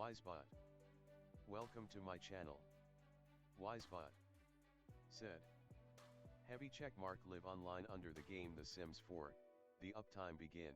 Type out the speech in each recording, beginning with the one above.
Wisebot. Welcome to my channel. Wisebot said. Heavy checkmark live online under the game The Sims 4. The uptime begin.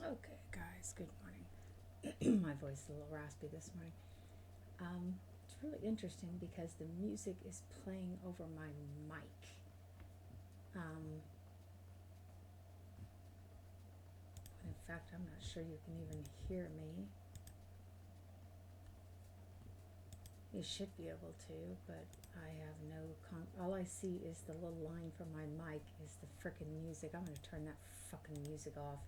Okay, guys, good morning. My voice is a little raspy this morning. It's really interesting because the music is playing over my mic. In fact, I'm not sure you can even hear me. You should be able to, but I have no all I see is the little line from my mic is the frickin' music. I'm gonna turn that fucking music off.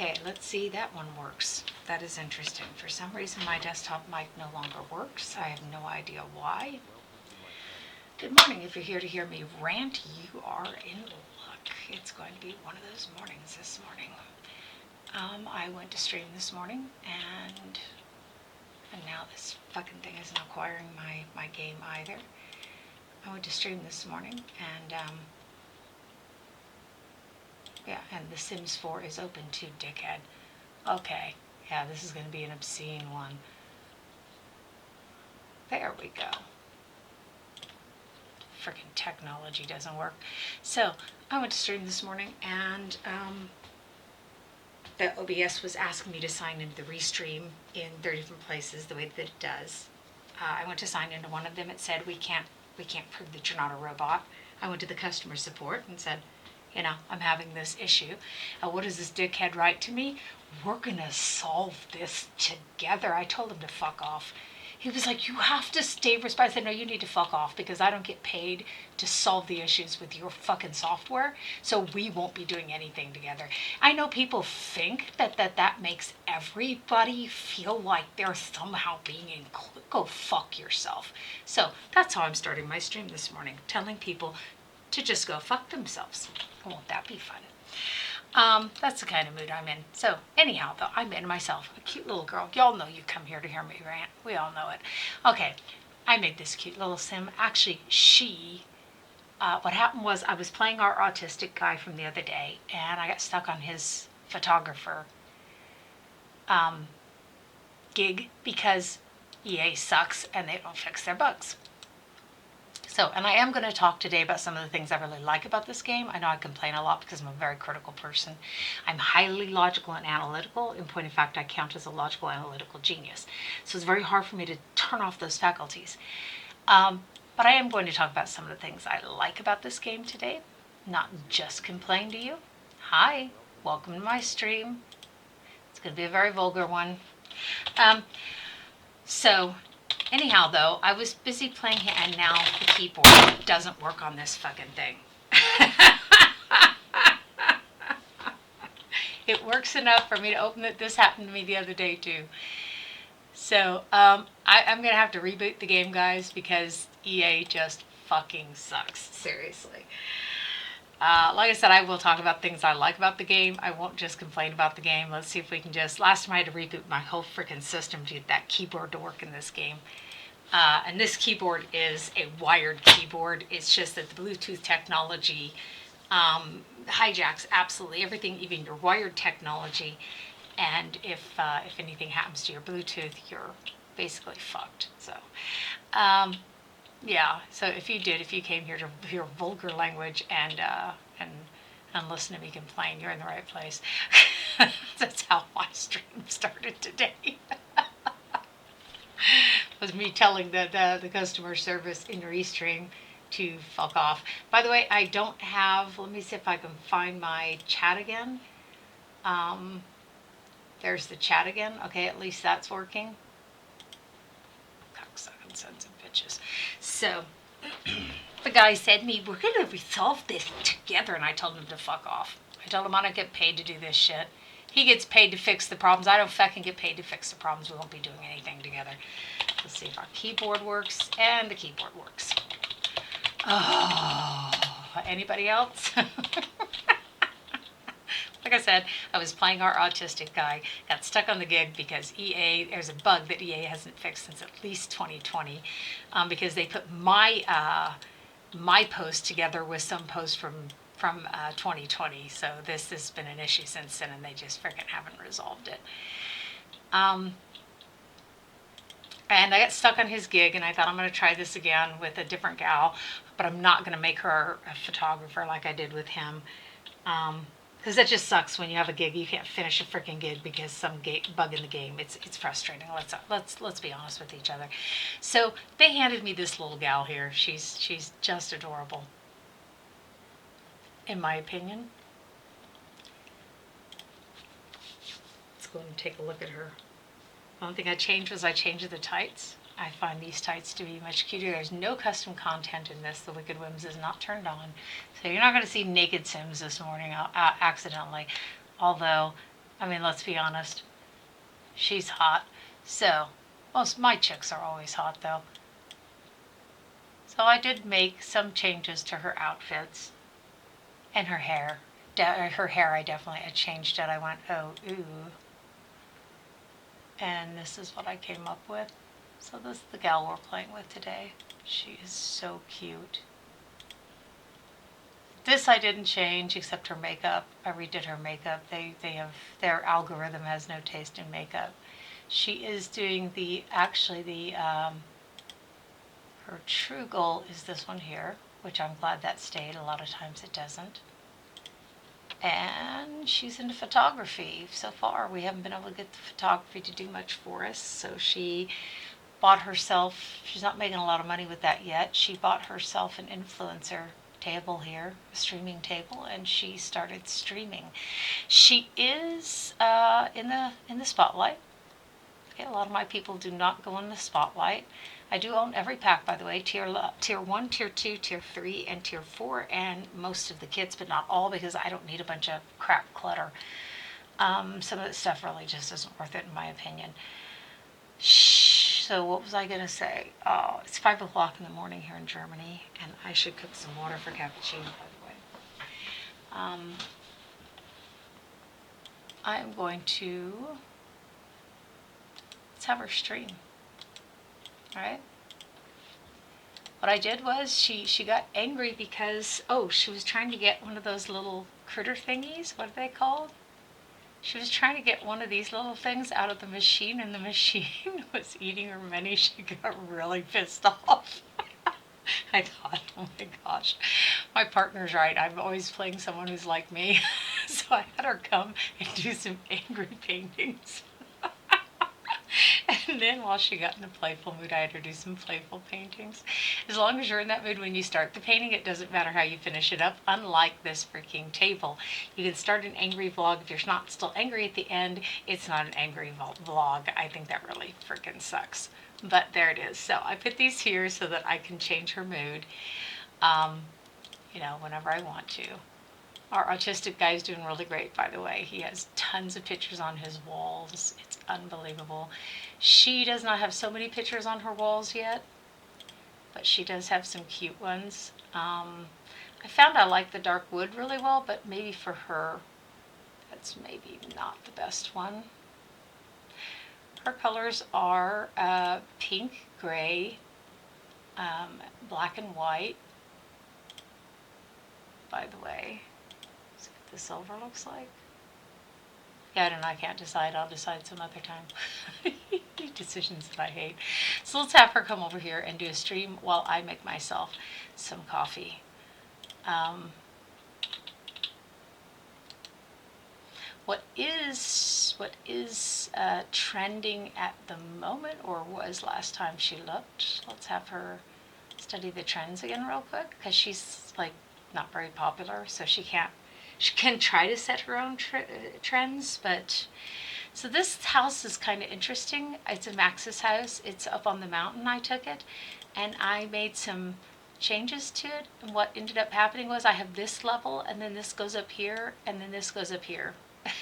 Okay, let's see, that one works. That is interesting. For some reason my desktop mic no longer works. I have no idea why. Good morning. If you're here to hear me rant, you are in luck. It's going to be one of those mornings this morning. I went to stream this morning and now this fucking thing isn't acquiring my game either. I went to stream this morning and yeah, and The Sims 4 is open too, dickhead. Okay, yeah, this is going to be an obscene one. There we go. Freaking technology doesn't work. So, I went to stream this morning and the OBS was asking me to sign into the Restream in 30 different places the way that it does. I went to sign into one of them. It said, we can't prove that you're not a robot. I went to the customer support and said, you know, I'm having this issue. What does this dickhead write to me? We're gonna solve this together. I told him to fuck off. He was like, you have to stay responsible. I said, no, you need to fuck off because I don't get paid to solve the issues with your fucking software. So we won't be doing anything together. I know people think that makes everybody feel like they're somehow being included. Go fuck yourself. So that's how I'm starting my stream this morning, telling people to just go fuck themselves. Won't that be fun? That's the kind of mood I'm in. So anyhow, though, I'm in myself, a cute little girl. Y'all know you come here to hear me rant. We all know it. Okay, I made this cute little sim. Actually, what happened was I was playing our autistic guy from the other day, and I got stuck on his photographer gig because EA sucks and they don't fix their bugs. So, and I am going to talk today about some of the things I really like about this game. I know I complain a lot because I'm a very critical person. I'm highly logical and analytical. In point of fact, I count as a logical analytical genius. So it's very hard for me to turn off those faculties. But But I am going to talk about some of the things I like about this game today, not just complain to you. Hi, welcome to my stream. It's going to be a very vulgar one. So, anyhow, though, I was busy playing here, and now the keyboard doesn't work on this fucking thing. It works enough for me to open it. This happened to me the other day, too. So, I'm going to have to reboot the game, guys, because EA just fucking sucks. Seriously. Like I said, I will talk about things I like about the game. I won't just complain about the game. Let's see if we can just... Last time I had to reboot my whole freaking system to get that keyboard to work in this game. And this keyboard is a wired keyboard. It's just that the Bluetooth technology hijacks absolutely everything, even your wired technology. And if anything happens to your Bluetooth, you're basically fucked. So, yeah. So if you came here to hear vulgar language and listen to me complain, you're in the right place. That's how my stream started today. Was me telling the customer service in Restream to fuck off. By the way, I don't have. Let me see if I can find my chat again. There's the chat again. Okay, at least that's working. Cocksucking sons of bitches. So, the guy said to me, we're going to resolve this together. And I told him to fuck off. I told him I don't get paid to do this shit. He gets paid to fix the problems. I don't fucking get paid to fix the problems. We won't be doing anything together. Let's see if our keyboard works. And the keyboard works. Oh, anybody else? Like I said, I was playing our autistic guy, got stuck on the gig because EA, there's a bug that EA hasn't fixed since at least 2020, because they put my post together with some post from 2020. So this has been an issue since then, and they just freaking haven't resolved it. And I got stuck on his gig, and I thought I'm going to try this again with a different gal, but I'm not going to make her a photographer like I did with him. Because that just sucks when you have a gig, you can't finish a freaking gig because some bug in the game. It's frustrating. Let's be honest with each other. So they handed me this little gal here. She's just adorable, in my opinion. Let's go and take a look at her. One thing I changed was I changed the tights. I find these tights to be much cuter. There's no custom content in this. The Wicked Whims is not turned on. So you're not going to see naked Sims this morning accidentally. Although, I mean, let's be honest. She's hot. So, most my chicks are always hot though. So I did make some changes to her outfits. And her hair. Her hair I definitely changed it. I went, oh, ooh. And this is what I came up with. So this is the gal we're playing with today. She is so cute. This I didn't change except her makeup. I redid her makeup. They have, their algorithm has no taste in makeup. She is doing her true goal is this one here, which I'm glad that stayed. A lot of times it doesn't. And she's into photography. So far we haven't been able to get the photography to do much for us. So she bought herself, she's not making a lot of money with that yet. She bought herself an influencer table here, a streaming table, and she started streaming. She is in the spotlight. Okay, a lot of my people do not go in the spotlight. I do own every pack, by the way, tier 1, tier 2, tier 3, and tier 4, and most of the kits, but not all, because I don't need a bunch of crap clutter. Some of the stuff really just isn't worth it, in my opinion. So what was I going to say? Oh, it's 5 o'clock in the morning here in Germany, and I should cook some water for cappuccino, by the way. I'm going to... Let's have her stream. All right. What I did was she got angry because, she was trying to get one of those little critter thingies. What are they called? She was trying to get one of these little things out of the machine, and the machine was eating her money. She got really pissed off. I thought, oh my gosh, my partner's right. I'm always playing someone who's like me. So I had her come and do some angry paintings. And then while she got in a playful mood, I had her do some playful paintings. As long as you're in that mood when you start the painting, it doesn't matter how you finish it up. Unlike this freaking table, you can start an angry vlog. If you're not still angry at the end, it's not an angry vlog. I think that really freaking sucks. But there it is. So I put these here so that I can change her mood, whenever I want to. Our autistic guy is doing really great, by the way. He has tons of pictures on his walls. It's unbelievable. She does not have so many pictures on her walls yet, but she does have some cute ones. I found I like the dark wood really well, but maybe for her, that's maybe not the best one. Her colors are pink, gray, black and white, by the way. See what the silver looks like. Yeah, I don't know. I can't decide. I'll decide some other time. Decisions that I hate. So let's have her come over here and do a stream while I make myself some coffee. What is trending at the moment, or was last time she looked? Let's have her study the trends again real quick, because she's like not very popular, so she can try to set her own trends, but so this house is kind of interesting. It's a Max's house. It's up on the mountain. I took it and I made some changes to it, and what ended up happening was I have this level, and then this goes up here, and then this goes up here.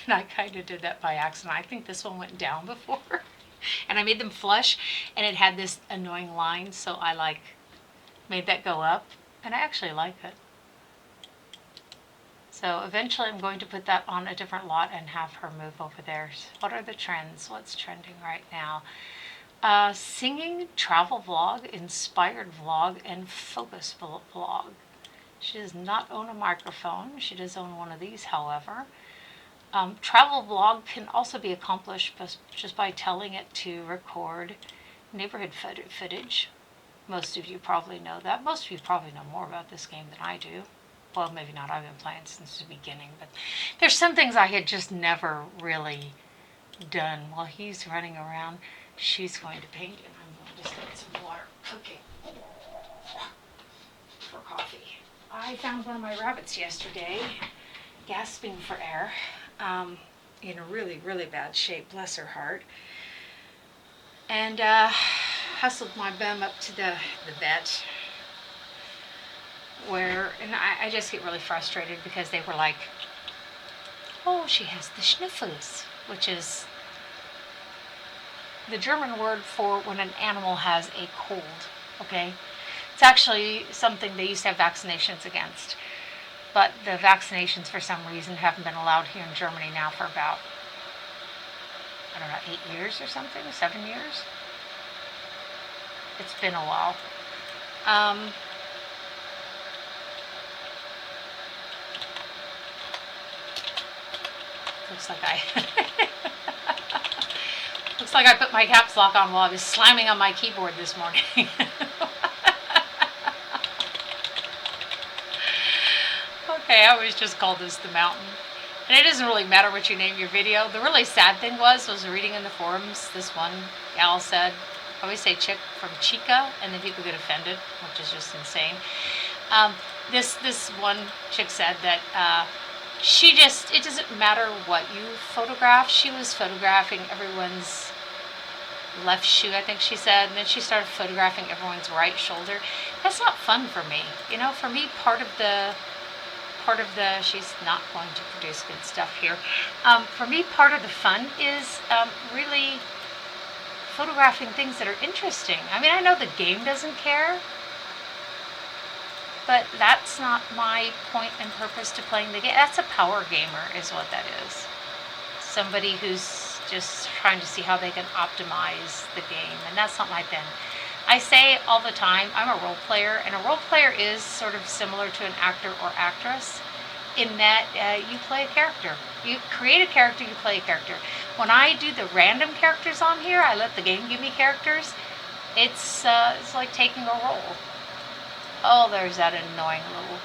And I kind of did that by accident. I think this one went down before and I made them flush, and it had this annoying line, so I made that go up, and I actually like it. So eventually I'm going to put that on a different lot and have her move over there. What are the trends? What's trending right now? Singing, travel vlog, inspired vlog, and focus vlog. She does not own a microphone. She does own one of these, however. Travel vlog can also be accomplished just by telling it to record neighborhood footage. Most of you probably know that. Most of you probably know more about this game than I do. Well, maybe not. I've been playing since the beginning, but there's some things I had just never really done. While he's running around, she's going to paint, and I'm going to just get some water cooking for coffee. I found one of my rabbits yesterday, gasping for air, in a really, really bad shape, bless her heart, and hustled my bum up to the vet, and I just get really frustrated because they were like, oh, she has the Schniffles, which is the German word for when an animal has a cold, okay? It's actually something they used to have vaccinations against, but the vaccinations for some reason haven't been allowed here in Germany now for about, 8 years or something, 7 years. It's been a while. Looks like I put my caps lock on while I was slamming on my keyboard this morning. Okay, I always just call this the mountain. And it doesn't really matter what you name your video. The really sad thing was reading in the forums, this one gal said, I always say chick from Chica, and then people get offended, which is just insane. This one chick said that it doesn't matter what you photograph. She was photographing everyone's left shoe, I think she said, and then she started photographing everyone's right shoulder. That's not fun for me. For me, part of the, she's not going to produce good stuff here. For me, part of the fun is really photographing things that are interesting. I mean, I know the game doesn't care, but that's not my point and purpose to playing the game. That's a power gamer is what that is. Somebody who's just trying to see how they can optimize the game, and that's not my thing. I say all the time, I'm a role player, and a role player is sort of similar to an actor or actress in that you play a character. You create a character, you play a character. When I do the random characters on here, I let the game give me characters. It's like taking a role. Oh, there's that annoying little...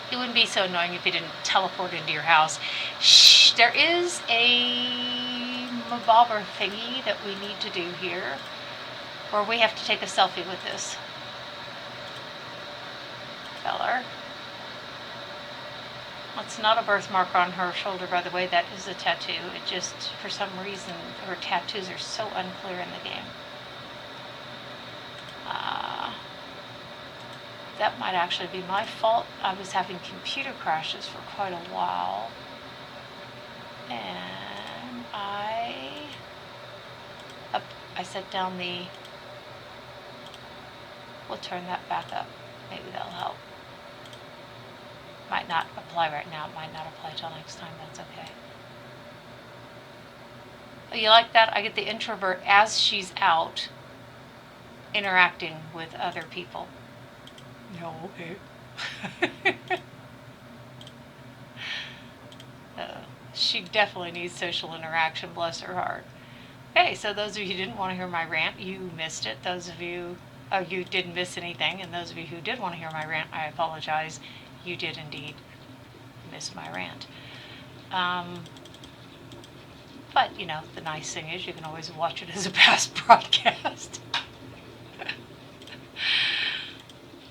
He wouldn't be so annoying if he didn't teleport into your house. Shh, there is a thingamabob thingy that we need to do here, or we have to take a selfie with this feller. It's not a birthmark on her shoulder, by the way. That is a tattoo. It just, for some reason, her tattoos are so unclear in the game. That might actually be my fault. I was having computer crashes for quite a while. And I set down the... We'll turn that back up. Maybe that'll help. Might not apply right now. It might not apply till next time. That's okay. Oh, you like that? I get the introvert as she's out interacting with other people. No, okay. She definitely needs social interaction, bless her heart. Okay, so those of you who didn't want to hear my rant, you missed it. Those of you, you didn't miss anything. And those of you who did want to hear my rant, I apologize. You did indeed miss my rant. But, you know, the nice thing is you can always watch it as a past broadcast.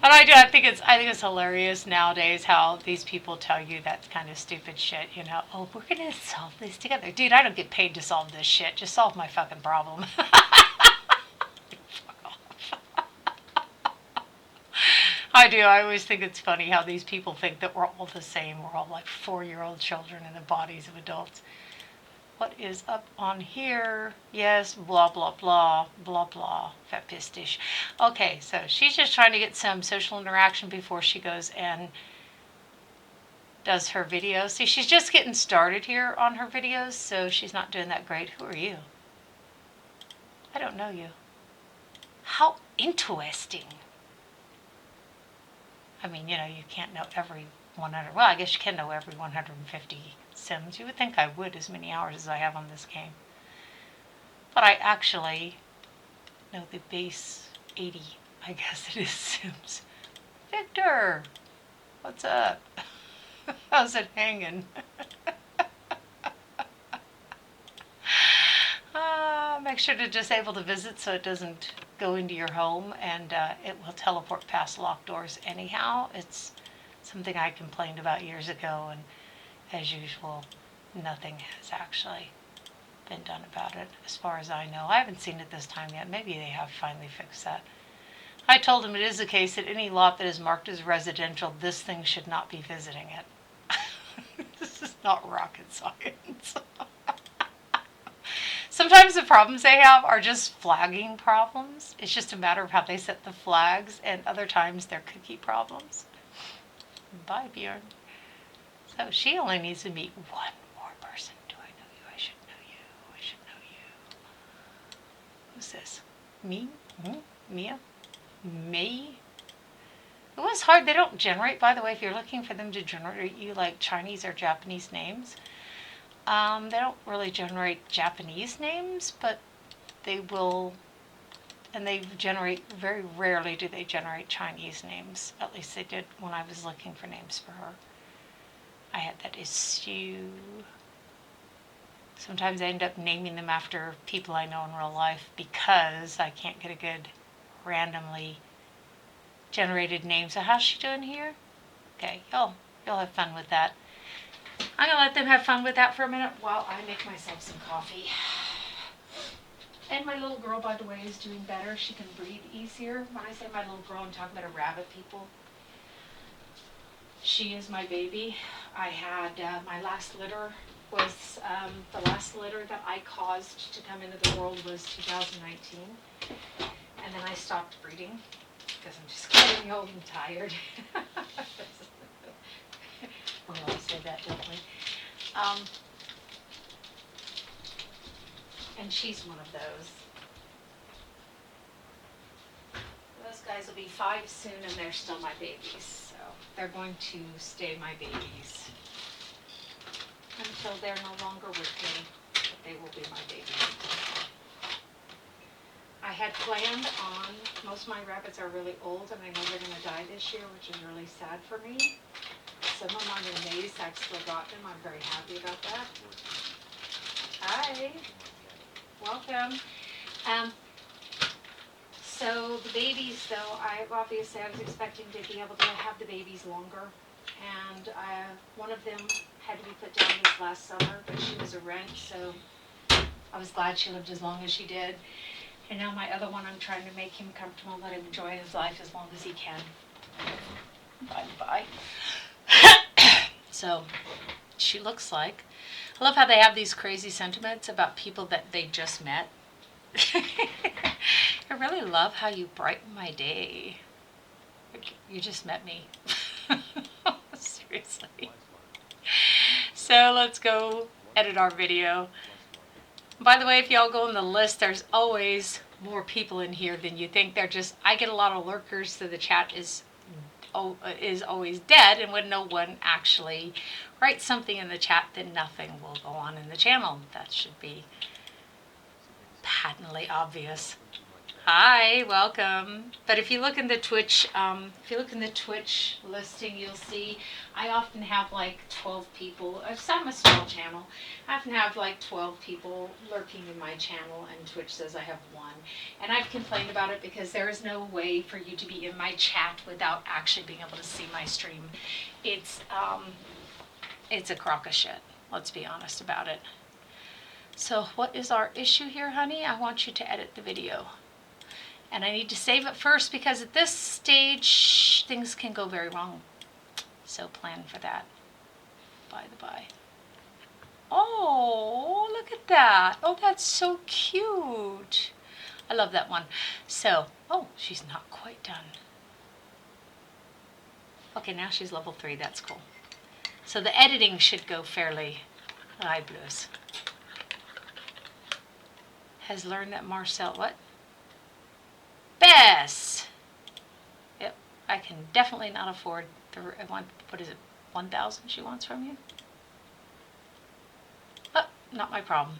And I think it's hilarious nowadays how these people tell you that kind of stupid shit, you know. Oh, we're going to solve this together. Dude, I don't get paid to solve this shit. Just solve my fucking problem. I do. I always think it's funny how these people think that we're all the same. We're all like 4-year-old children in the bodies of adults. What is up on here? Yes, blah, blah, blah, blah, blah, fat pistish. Okay, so she's just trying to get some social interaction before she goes and does her videos. See, she's just getting started here on her videos, so she's not doing that great. Who are you? I don't know you. How interesting. I mean, you know, you can't know every 100. Well, I guess you can know every 150 Sims. You would think I would, as many hours as I have on this game. But I actually know the base 80, I guess it is, Sims. Victor! What's up? How's it hanging? Make sure to disable the visit so it doesn't go into your home, and it will teleport past locked doors anyhow. It's something I complained about years ago, and as usual, nothing has actually been done about it as far as I know. I haven't seen it this time yet. Maybe they have finally fixed that. I told him it is the case that any lot that is marked as residential, this thing should not be visiting it. This is not rocket science. Sometimes the problems they have are just flagging problems. It's just a matter of how they set the flags, and other times they're cookie problems. Bye, Bjorn. So she only needs to meet one more person. Do I know you? I should know you. I should know you. Who's this? Me? Mia? May? It was hard. They don't generate, by the way, if you're looking for them to generate you like Chinese or Japanese names. They don't really generate Japanese names, but they will, and they generate, very rarely do they generate Chinese names. At least they did when I was looking for names for her. I had that issue. Sometimes I end up naming them after people I know in real life because I can't get a good randomly generated name. So how's she doing here? Okay, you'll have fun with that. I'm going to let them have fun with that for a minute while I make myself some coffee. And my little girl, by the way, is doing better. She can breathe easier. When I say my little girl, I'm talking about a rabbit, people. She is my baby. I had my last litter was, the last litter that I caused to come into the world was 2019. And then I stopped breeding because I'm just getting old and tired. We always say that, don't we? And she's one of those. Those guys will be 5 soon, and they're still my babies. So they're going to stay my babies until they're no longer with me. But they will be my babies. I had planned on, most of my rabbits are really old, and I know they're going to die this year, which is really sad for me. Some of them on the maze, I've still got them. I'm very happy about that. Hi. Welcome. So the babies, though, I was expecting to be able to have the babies longer, and one of them had to be put down this last summer, but she was a wrench, so I was glad she lived as long as she did. And now my other one, I'm trying to make him comfortable, let him enjoy his life as long as he can. Bye. So she looks like, I love how they have these crazy sentiments about people that they just met. I really love how you brighten my day. You just met me. Seriously. So let's go edit our video. By the way, if y'all go on the list, there's always more people in here than you think. I get a lot of lurkers, so the chat is always dead, and when no one actually writes something in the chat, then nothing will go on in the channel. That should be patently obvious. Hi, welcome. But if you look in the Twitch, listing, you'll see I often have like 12 people. I'm a small channel. I often have like 12 people lurking in my channel, and Twitch says I have one. And I've complained about it because there is no way for you to be in my chat without actually being able to see my stream. It's a crock of shit. Let's be honest about it. So what is our issue here, honey? I want you to edit the video. And I need to save it first because at this stage, things can go very wrong. So plan for that. By the by. Oh, look at that. Oh, that's so cute. I love that one. So, oh, she's not quite done. Okay, now she's level 3. That's cool. So the editing should go fairly blues. Has learned that Marcel, what? Bess! Yep, I can definitely not afford what is it, 1,000 she wants from you? Oh, not my problem.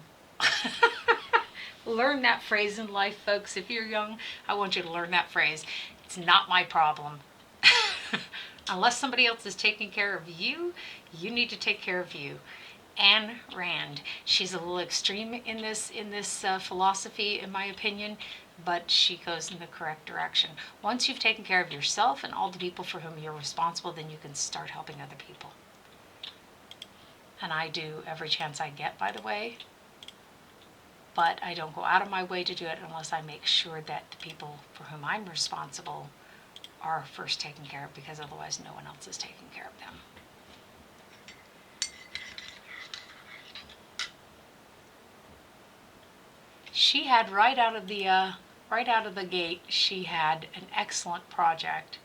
Learn that phrase in life, folks. If you're young, I want you to learn that phrase. It's not my problem. Unless somebody else is taking care of you, you need to take care of you. Anne Rand. She's a little extreme in this philosophy, in my opinion, but she goes in the correct direction. Once you've taken care of yourself and all the people for whom you're responsible, then you can start helping other people. And I do every chance I get, by the way, but I don't go out of my way to do it unless I make sure that the people for whom I'm responsible are first taken care of, because otherwise no one else is taking care of them. She had right out of the gate, she had an excellent project,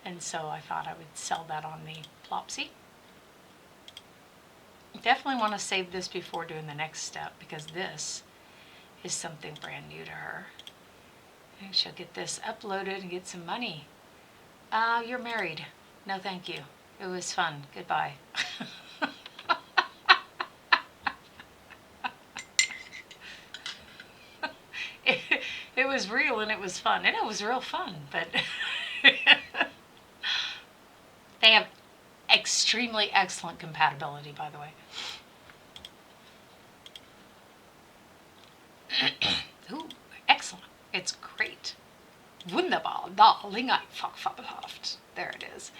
and so I thought I would sell that on the Plopsy. Definitely want to save this before doing the next step, because this is something brand new to her. And she'll get this uploaded and get some money. You're married. No, thank you. It was fun. Goodbye. It was real and it was fun, and it was real fun, but they have extremely excellent compatibility, by the way. Ooh, excellent. It's great. Wunderbar, darling, I fabelhaft. There it is.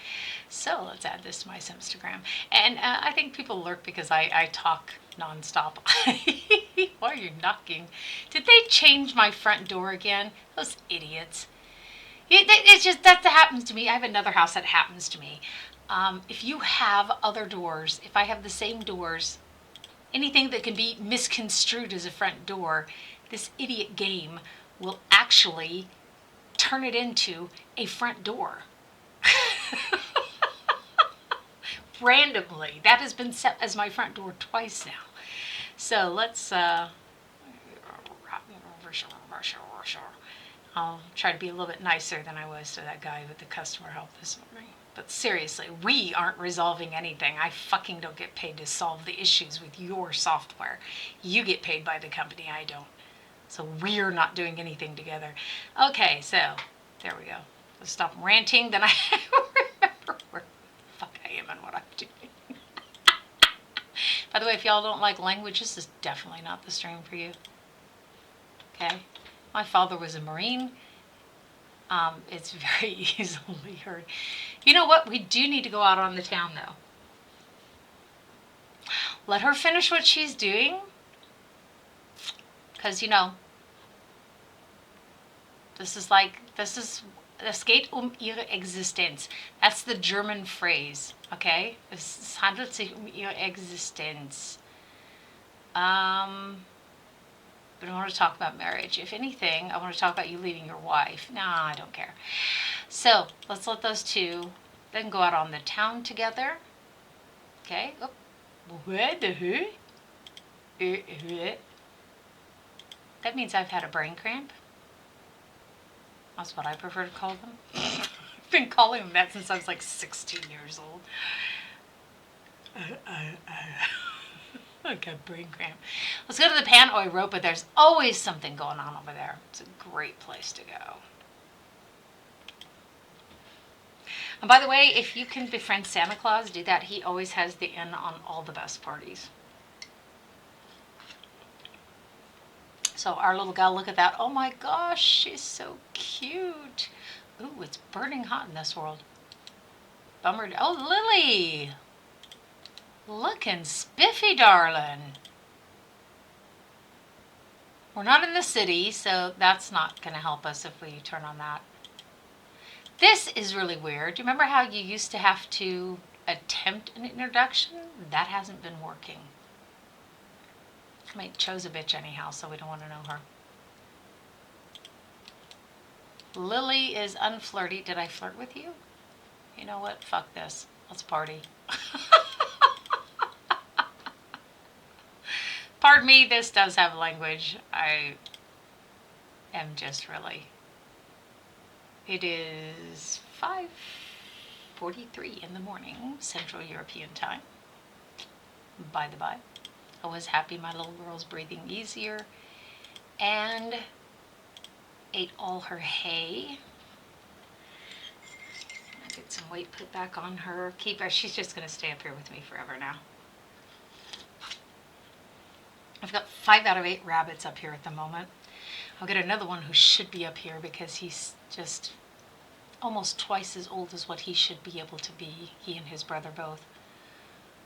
So let's add this to my Simstagram. And I think people lurk because I talk nonstop. Why are you knocking? Did they change my front door again? Those idiots. It's just, that happens to me. I have another house that happens to me. If you have other doors, if I have the same doors, anything that can be misconstrued as a front door, this idiot game will actually turn it into a front door. Randomly. That has been set as my front door twice now. So let's I'll try to be a little bit nicer than I was to that guy with the customer help this morning. But seriously, we aren't resolving anything. I fucking don't get paid to solve the issues with your software. You get paid by the company, I don't. So we're not doing anything together. Okay, so there we go. Let's stop ranting, then I remember where the fuck I am and what I'm doing. By the way, if y'all don't like language, this is definitely not the stream for you. Okay? My father was a Marine. It's very easily heard. You know what? We do need to go out on the town, though. Let her finish what she's doing. Because, this is es geht ihre Existenz. That's the German phrase, okay? Es handelt sich ihre Existenz. But I want to talk about marriage. If anything, I want to talk about you leaving your wife. No, I don't care. So, let's let those two then go out on the town together. Okay? Oh. That means I've had a brain cramp. That's what I prefer to call them. I've been calling them that since I was like 16 years old. I got brain cramp. Let's go to the Pan Europa. There's always something going on over there. It's a great place to go. And by the way, if you can befriend Santa Claus, do that. He always has the in on all the best parties. So our little gal, look at that. Oh my gosh, she's so cute. Ooh, it's burning hot in this world. Bummer. Oh, Lily. Looking spiffy, darling. We're not in the city, so that's not going to help us if we turn on that. This is really weird. Do you remember how you used to have to attempt an introduction? That hasn't been working. I chose a bitch anyhow, so we don't want to know her. Lily is unflirty. Did I flirt with you? You know what? Fuck this. Let's party. Pardon me, this does have language. I am just really... It is 5:43 in the morning, Central European time. By the by. I was happy my little girl's breathing easier and ate all her hay. I get some weight put back on her. Keep her. She's just going to stay up here with me forever now. I've got 5 out of 8 rabbits up here at the moment. I'll get another one who should be up here because he's just almost twice as old as what he should be able to be, he and his brother both.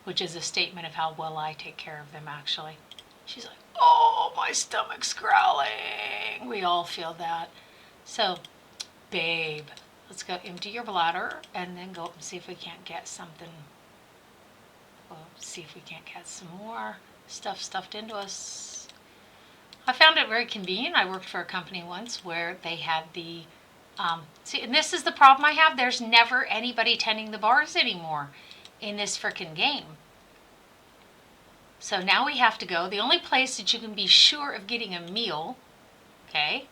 Which is a statement of how well I take care of them, actually. She's like, oh, my stomach's growling. We all feel that. So, babe, let's go empty your bladder and then go up and see if we can't get something. We'll see if we can't get some more stuff stuffed into us. I found it very convenient. I worked for a company once where they had the... see, and this is the problem I have. There's never anybody tending the bars anymore in this frickin' game. So now we have to go. The only place that you can be sure of getting a meal, okay?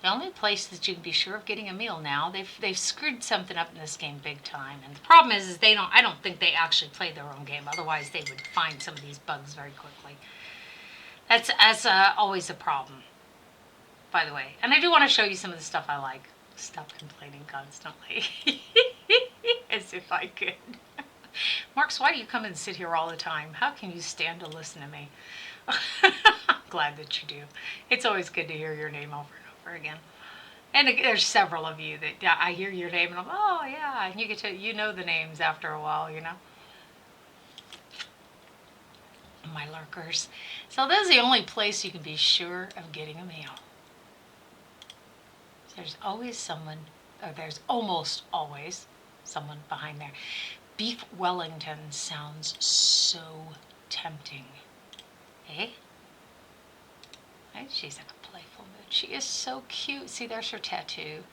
The only place that you can be sure of getting a meal now, they've screwed something up in this game big time. And the problem is I don't think they actually play their own game. Otherwise they would find some of these bugs very quickly. That's always a problem, by the way. And I do want to show you some of the stuff I like. Stop complaining constantly. As if I could. Marks, why do you come and sit here all the time? How can you stand to listen to me? I'm glad that you do. It's always good to hear your name over and over again. And there's several of you that I hear your name and I'm, oh yeah, and you know the names after a while, you know. My lurkers. So this is the only place you can be sure of getting a meal. There's always someone, or there's almost always someone behind there. Beef Wellington sounds so tempting. Eh? Right? She's in a playful mood. She is so cute. See, there's her tattoo.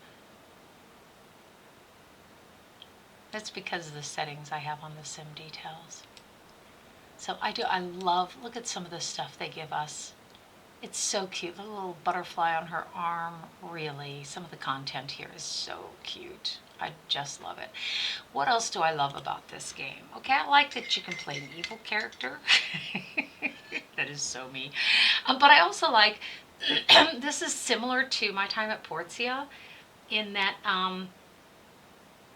That's because of the settings I have on the sim details. So I love, look at some of the stuff they give us. It's so cute. The little butterfly on her arm. Really, some of the content here is so cute. I just love it. What else do I love about this game? Okay, I like that you can play an evil character. That is so me. But I also like, this is similar to my time at Portia in that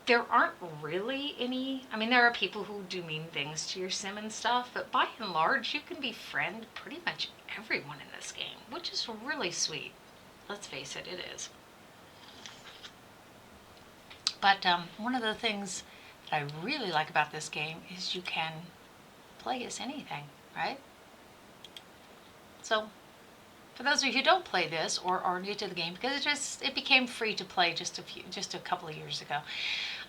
there aren't really any. I mean, there are people who do mean things to your sim and stuff, but by and large, you can befriend pretty much everyone in this game, which is really sweet. Let's face it, it is. But one of the things that I really like about this game is you can play as anything, right? So, for those of you who don't play this or are new to the game, because it became free to play just a couple of years ago.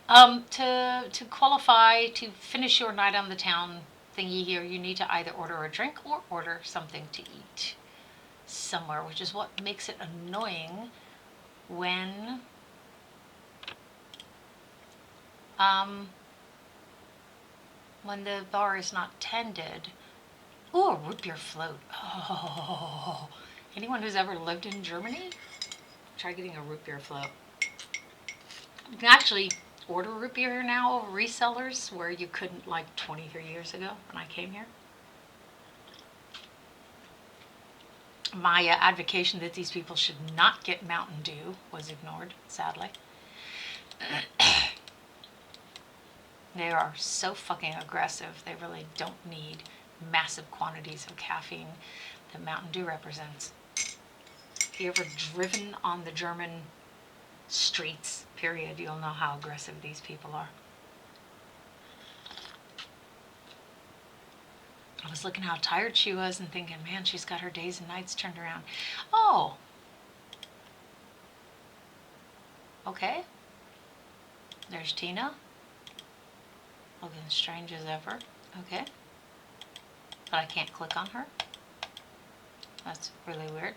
To qualify to finish your night on the town thingy here, you need to either order a drink or order something to eat somewhere, which is what makes it annoying when the bar is not tended. Ooh, a root beer float. Oh, anyone who's ever lived in Germany, try getting a root beer float. You can actually order root beer here now over resellers where you couldn't like 23 years ago when I came here. My advocation that these people should not get Mountain Dew was ignored, sadly. They are so fucking aggressive. They really don't need massive quantities of caffeine that Mountain Dew represents. If you ever driven on the German streets, period, you'll know how aggressive these people are. I was looking how tired she was and thinking, man, she's got her days and nights turned around. Oh. Okay. There's Tina. Looking strange as ever. Okay. But I can't click on her. That's really weird.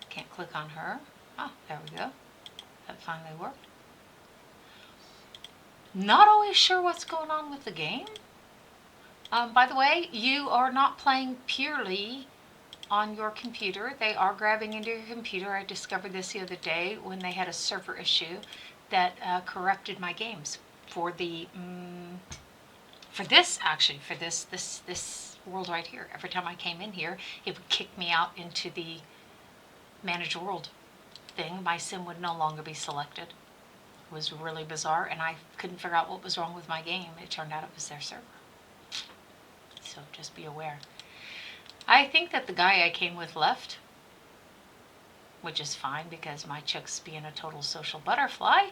Can't click on her. Oh, there we go. That finally worked. Not always sure what's going on with the game. By the way, you are not playing purely on your computer. They are grabbing into your computer. I discovered this the other day when they had a server issue that corrupted my games for the for this world right here. Every time I came in here, it would kick me out into the manage world thing. My sim would no longer be selected. It was really bizarre, and I couldn't figure out what was wrong with my game. It turned out it was their server. So just be aware. I think that the guy I came with left, which is fine because my chick's being a total social butterfly,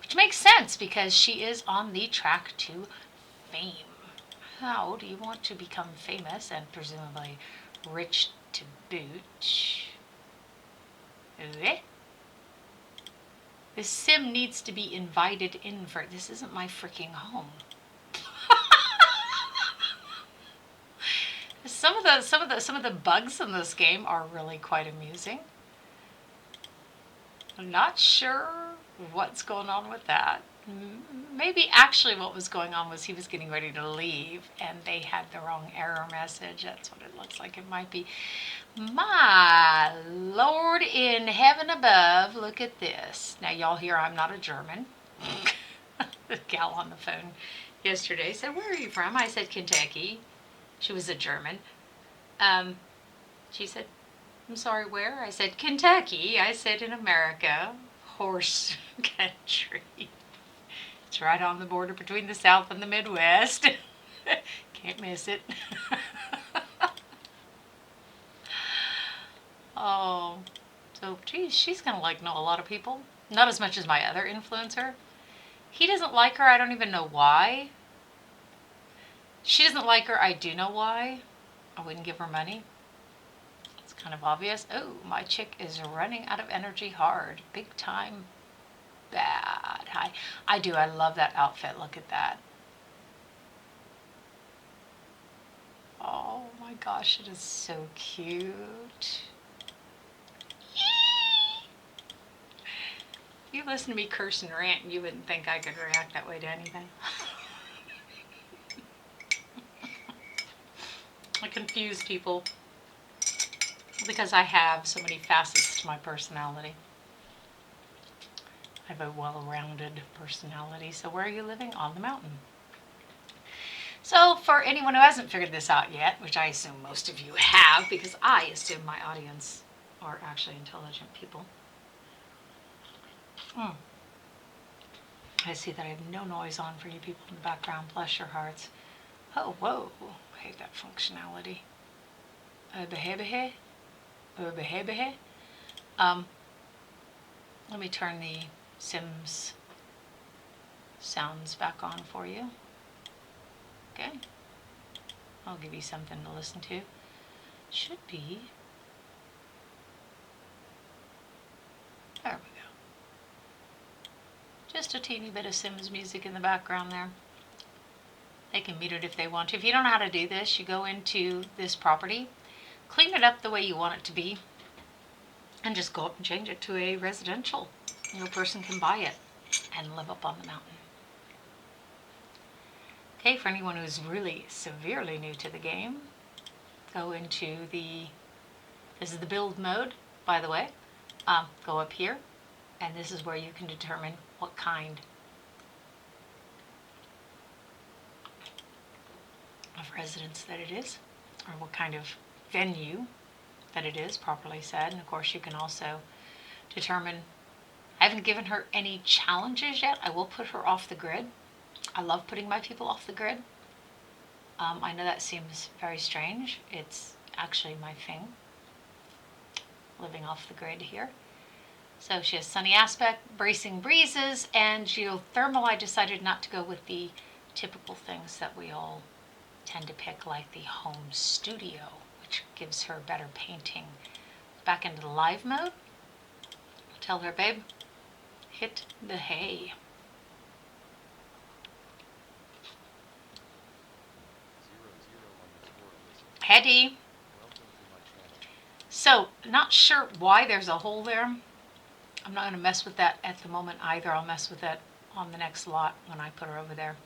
which makes sense because she is on the track to fame. How do you want to become famous and presumably rich to boot? Okay. This sim needs to be invited in for this isn't my freaking home. Some of the bugs in this game are really quite amusing. I'm not sure what's going on with that. Maybe actually what was going on was he was getting ready to leave and they had the wrong error message. That's what it looks like it might be. My Lord in heaven above, look at this. Now y'all hear I'm not a German. The gal on the phone yesterday said, "Where are you from?" I said, "Kentucky." She was a German. She said, "I'm sorry, where?" I said, "Kentucky." I said, "In America, horse country." It's right on the border between the South and the Midwest. Can't miss it. Oh, so geez, she's gonna like know a lot of people. Not as much as my other influencer. He doesn't like her. I don't even know why. She doesn't like her. I do know why. I wouldn't give her money. It's kind of obvious. Oh, my chick is running out of energy hard. Big time bad. Hi. I do. I love that outfit. Look at that. Oh my gosh, it is so cute. If you listen to me curse and rant, you wouldn't think I could react that way to anything. I confuse people because I have so many facets to my personality. I have a well-rounded personality. So where are you living? On the mountain. So for anyone who hasn't figured this out yet, which I assume most of you have, because I assume my audience are actually intelligent people. I see that I have no noise on for you people in the background. Bless your hearts. Oh, whoa. I hate that functionality. Behe. Let me turn the Sims sounds back on for you. Okay. I'll give you something to listen to. Should be. There we go. Just a teeny bit of Sims music in the background there. They can mute it if they want to. If you don't know how to do this, you go into this property, clean it up the way you want it to be, and just go up and change it to a residential. No person can buy it and live up on the mountain. Okay, for anyone who's really severely new to the game, go into this is the build mode, by the way. Go up here, and this is where you can determine what kind of residence that it is, or what kind of venue that it is, properly said. And of course you can also determine, I haven't given her any challenges yet. I will put her off the grid. I love putting my people off the grid. I know that seems very strange. It's actually my thing, living off the grid here. So she has sunny aspect, bracing breezes, and geothermal. I decided not to go with the typical things that we all tend to pick, like the home studio, which gives her better painting. Back into the live mode. Tell her, babe, hit the hay. Hetty. So, not sure why there's a hole there. I'm not going to mess with that at the moment either. I'll mess with that on the next lot when I put her over there.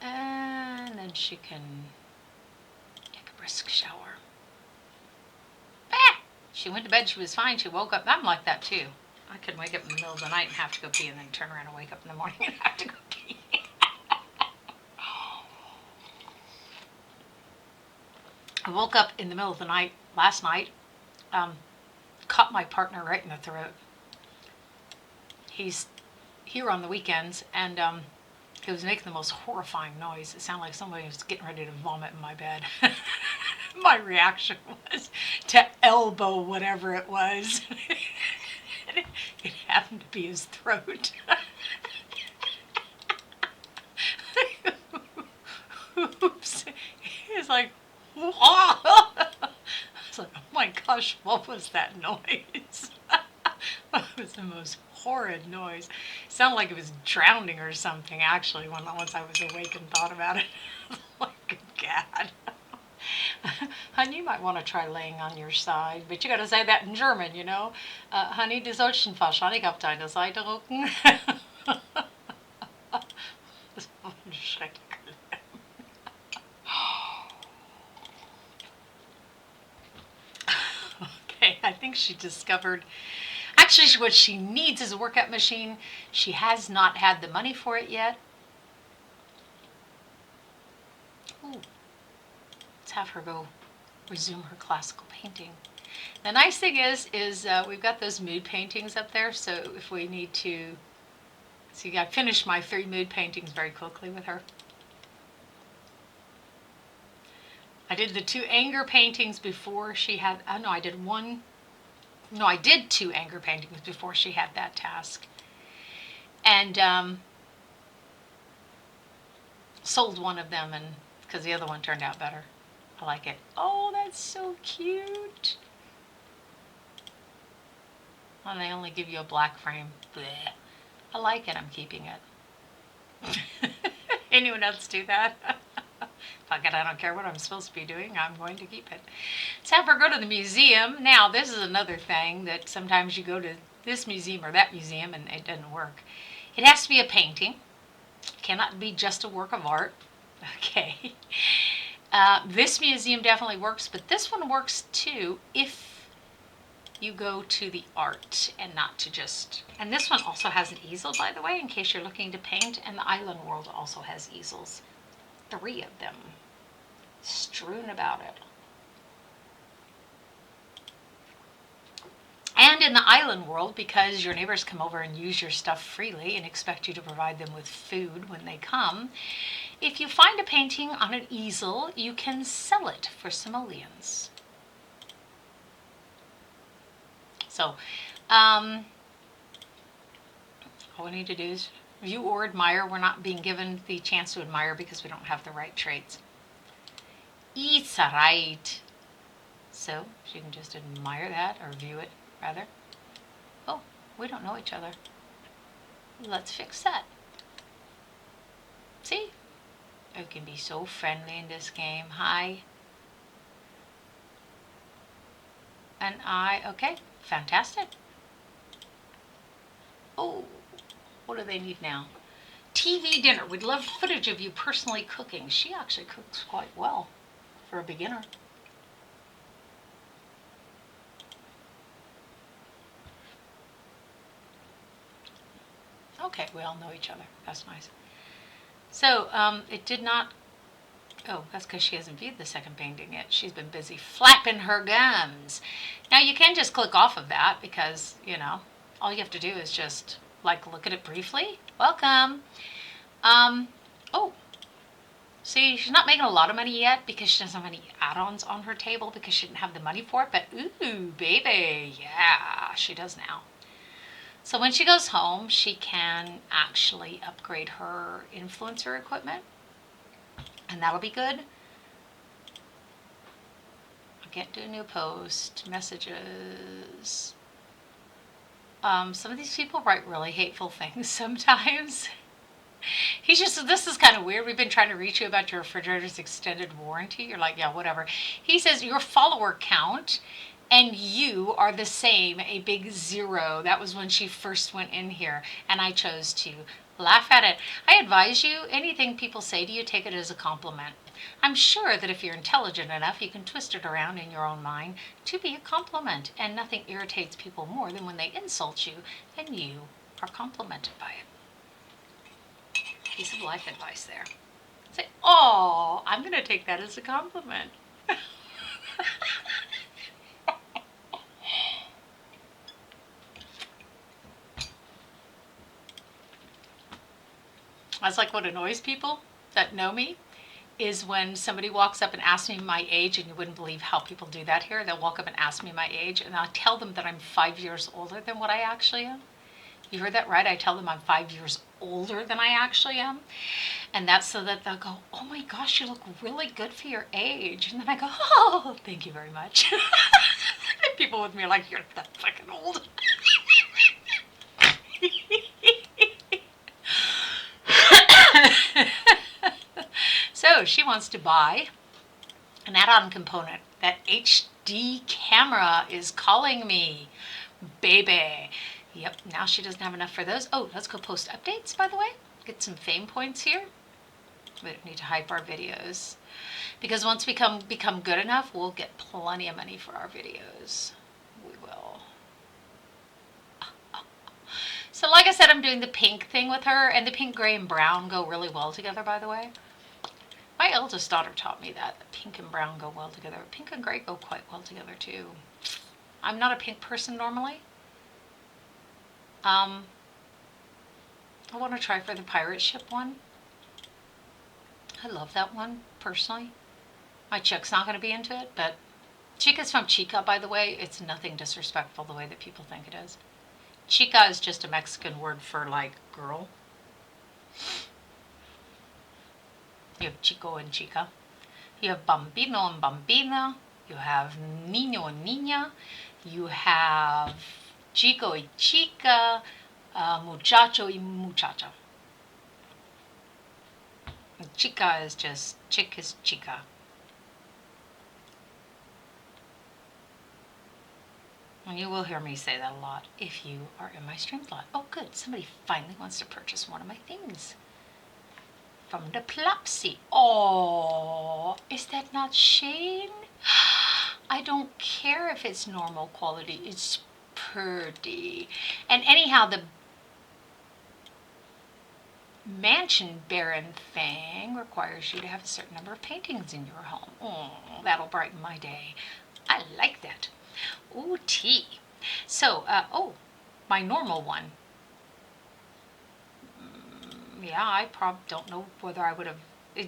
And then she can take a brisk shower. Ah! She went to bed, she was fine, she woke up. I'm like that too. I could wake up in the middle of the night and have to go pee, and then turn around and wake up in the morning and have to go pee. I woke up in the middle of the night last night, caught my partner right in the throat. He's here on the weekends, and he was making the most horrifying noise. It sounded like somebody was getting ready to vomit in my bed. My reaction was to elbow whatever it was. It happened to be his throat. Oops. He was like, I was like, oh my gosh, what was that noise? It was the most horrid noise. It sounded like it was drowning or something, actually, once I was awake and thought about it. Like, good God. Honey, you might want to try laying on your side, but you got to say that in German, you know. Honey, du sollst schon wahrscheinlich auf deine Seite rücken. Das war schrecklich. Okay, I think she discovered, actually what she needs is a workout machine. She has not had the money for it yet. Ooh. Let's have her go resume her classical painting. The nice thing is we've got those mood paintings up there, so if we need to, see, I finished my 3 mood paintings very quickly with her. I did the 2 anger paintings before she had, no, I did 2 anger paintings before she had that task. And sold one of them, and because the other one turned out better. I like it. Oh, that's so cute. Well, they only give you a black frame. Blech. I like it. I'm keeping it. Anyone else do that? Fuck it, I don't care what I'm supposed to be doing. I'm going to keep it. Let's have her go to the museum. Now, this is another thing that sometimes you go to this museum or that museum and it doesn't work. It has to be a painting. It cannot be just a work of art. Okay. This museum definitely works, but this one works too if you go to the art and not to just... And this one also has an easel, by the way, in case you're looking to paint, and the Island World also has easels. 3 of them strewn about it. And in the island world, because your neighbors come over and use your stuff freely and expect you to provide them with food when they come, if you find a painting on an easel, you can sell it for simoleons. So, all we need to do is view or admire. We're not being given the chance to admire because we don't have the right traits. It's right. So, you can just admire that, or view it, rather. Oh, we don't know each other. Let's fix that. See? You can be so friendly in this game. Hi. And okay, fantastic. Oh, what do they need now? TV dinner. We'd love footage of you personally cooking. She actually cooks quite well for a beginner. Okay, we all know each other. That's nice. So, it did not... Oh, that's because she hasn't viewed the second painting yet. She's been busy flapping her gums. Now, you can just click off of that because, you know, all you have to do is just, like, look at it briefly. Welcome. Oh, see, she's not making a lot of money yet because she doesn't have any add-ons on her table because she didn't have the money for it. But, ooh, baby, yeah, she does now. So when she goes home, she can actually upgrade her influencer equipment. And that'll be good. I can't do a new post. Messages. Some of these people write really hateful things sometimes. This is kind of weird. We've been trying to reach you about your refrigerator's extended warranty. You're like, yeah, whatever. He says your follower count and you are the same, a big 0. That was when she first went in here, and I chose to laugh at it. I advise you, anything people say to you, take it as a compliment. I'm sure that if you're intelligent enough, you can twist it around in your own mind to be a compliment, and nothing irritates people more than when they insult you and you are complimented by it. Piece of life advice there. Say, oh, I'm going to take that as a compliment. That's like what annoys people that know me is when somebody walks up and asks me my age, and you wouldn't believe how people do that here. They'll walk up and ask me my age, and I'll tell them that I'm 5 years older than what I actually am. You heard that right? I tell them I'm 5 years older than I actually am. And that's so that they'll go, oh my gosh, you look really good for your age. And then I go, oh, thank you very much. And people with me are like, you're that fucking old. So she wants to buy an add-on component. That HD camera is calling me, baby. Yep, now she doesn't have enough for those. Oh, let's go post updates, by the way. Get some fame points here. We don't need to hype our videos. Because once we become good enough, we'll get plenty of money for our videos. We will. So like I said, I'm doing the pink thing with her, and the pink, gray, and brown go really well together, by the way. My eldest daughter taught me that pink and brown go well together. Pink and gray go quite well together, too. I'm not a pink person normally. I want to try for the pirate ship one. I love that one, personally. My chick's not going to be into it, but Chica's from Chica, by the way. It's nothing disrespectful the way that people think it is. Chica is just a Mexican word for, like, girl. You have chico and chica. You have bambino and bambina. You have niño and niña. You have chico y chica. Muchacho y muchacha. Chica is just, chick is chica. And you will hear me say that a lot if you are in my streams a lot. Oh good, somebody finally wants to purchase one of my things. From the Plopsy. Oh, is that not Shane? I don't care if it's normal quality. It's pretty. And anyhow, the mansion baron thing requires you to have a certain number of paintings in your home. Oh, that'll brighten my day. I like that. Ooh, tea. So, oh, my normal one. Yeah, I probably don't know whether I would have.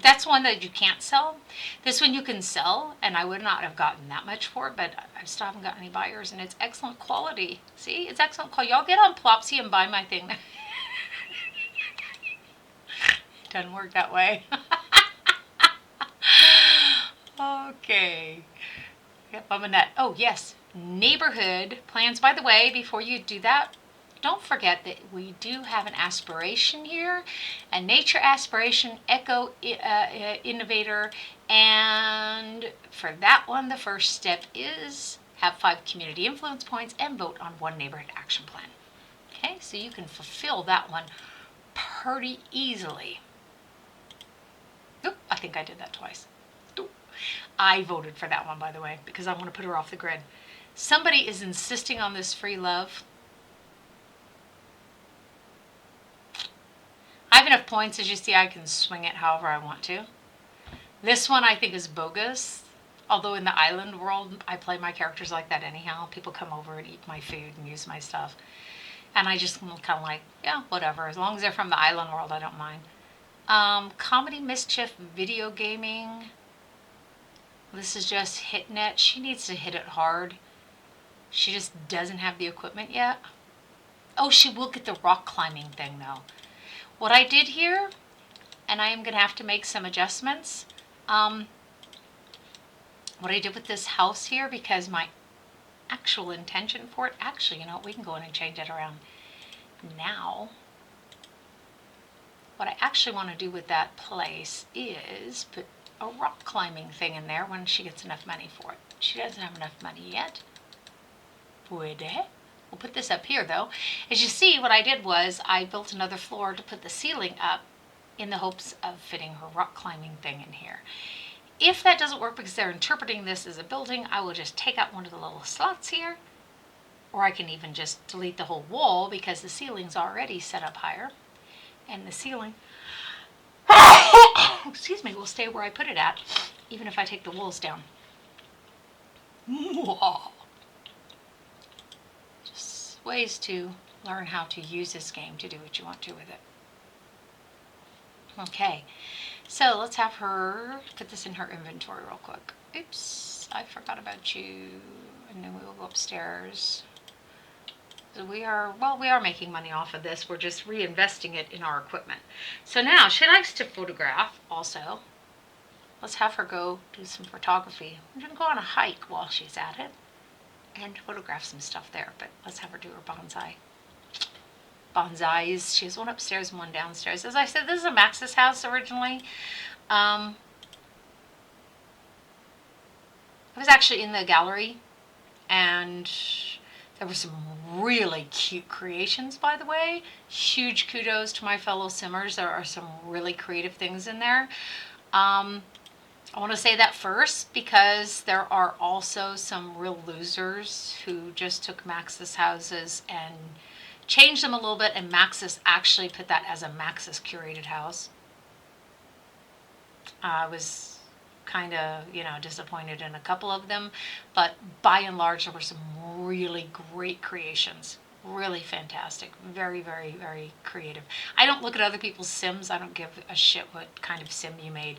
That's one that you can't sell. This one you can sell, and I would not have gotten that much for it, but I still haven't got any buyers, and it's excellent quality. See, it's excellent quality. Y'all get on Plopsy and buy my thing. Doesn't work that way. Okay. Yep, I'm a nut. Oh, yes. Neighborhood plans. By the way, before you do that, don't forget that we do have an aspiration here, a nature aspiration, eco innovator, and for that one, the first step is have 5 community influence points and vote on 1 neighborhood action plan. Okay, so you can fulfill that one pretty easily. Oop, I think I did that twice. Oop. I voted for that one, by the way, because I want to put her off the grid. Somebody is insisting on this free love. I have enough points, as you see, I can swing it however I want to. This one I think is bogus. Although in the island world, I play my characters like that anyhow. People come over and eat my food and use my stuff. And I just kind of like, yeah, whatever. As long as they're from the island world, I don't mind. Comedy, mischief, video gaming. This is just hitting it. She needs to hit it hard. She just doesn't have the equipment yet. Oh, she will get the rock climbing thing though. What I did here, and I am going to have to make some adjustments. What I did with this house here, because my actual intention for it, actually, you know, we can go in and change it around now. What I actually want to do with that place is put a rock climbing thing in there when she gets enough money for it. She doesn't have enough money yet. Would it? We'll put this up here though. As you see, what I did was I built another floor to put the ceiling up in the hopes of fitting her rock climbing thing in here. If that doesn't work because they're interpreting this as a building, I will just take out one of the little slots here, or I can even just delete the whole wall because the ceiling's already set up higher, and the ceiling excuse me, will stay where I put it at, even if I take the walls down. Just ways to learn how to use this game to do what you want to with it. Okay, so let's have her put this in her inventory real quick. Oops, I forgot about you. And then we will go upstairs. So we are making money off of this. We're just reinvesting it in our equipment. So now she likes to photograph also. Let's have her go do some photography. We're going to go on a hike while she's at it and photograph some stuff there. But let's have her do her bonsais. She has one upstairs and one downstairs. As I said, this is a Max's house originally. I was actually in the gallery, and there were some really cute creations, by the way. Huge kudos to my fellow simmers. There are some really creative things in there. I want to say that first because there are also some real losers who just took Max's houses and changed them a little bit, and Maxis actually put that as a Maxis curated house. I was kind of, disappointed in a couple of them, but by and large, there were some really great creations. Really fantastic. Very, very, very creative. I don't look at other people's Sims. I don't give a shit what kind of Sim you made.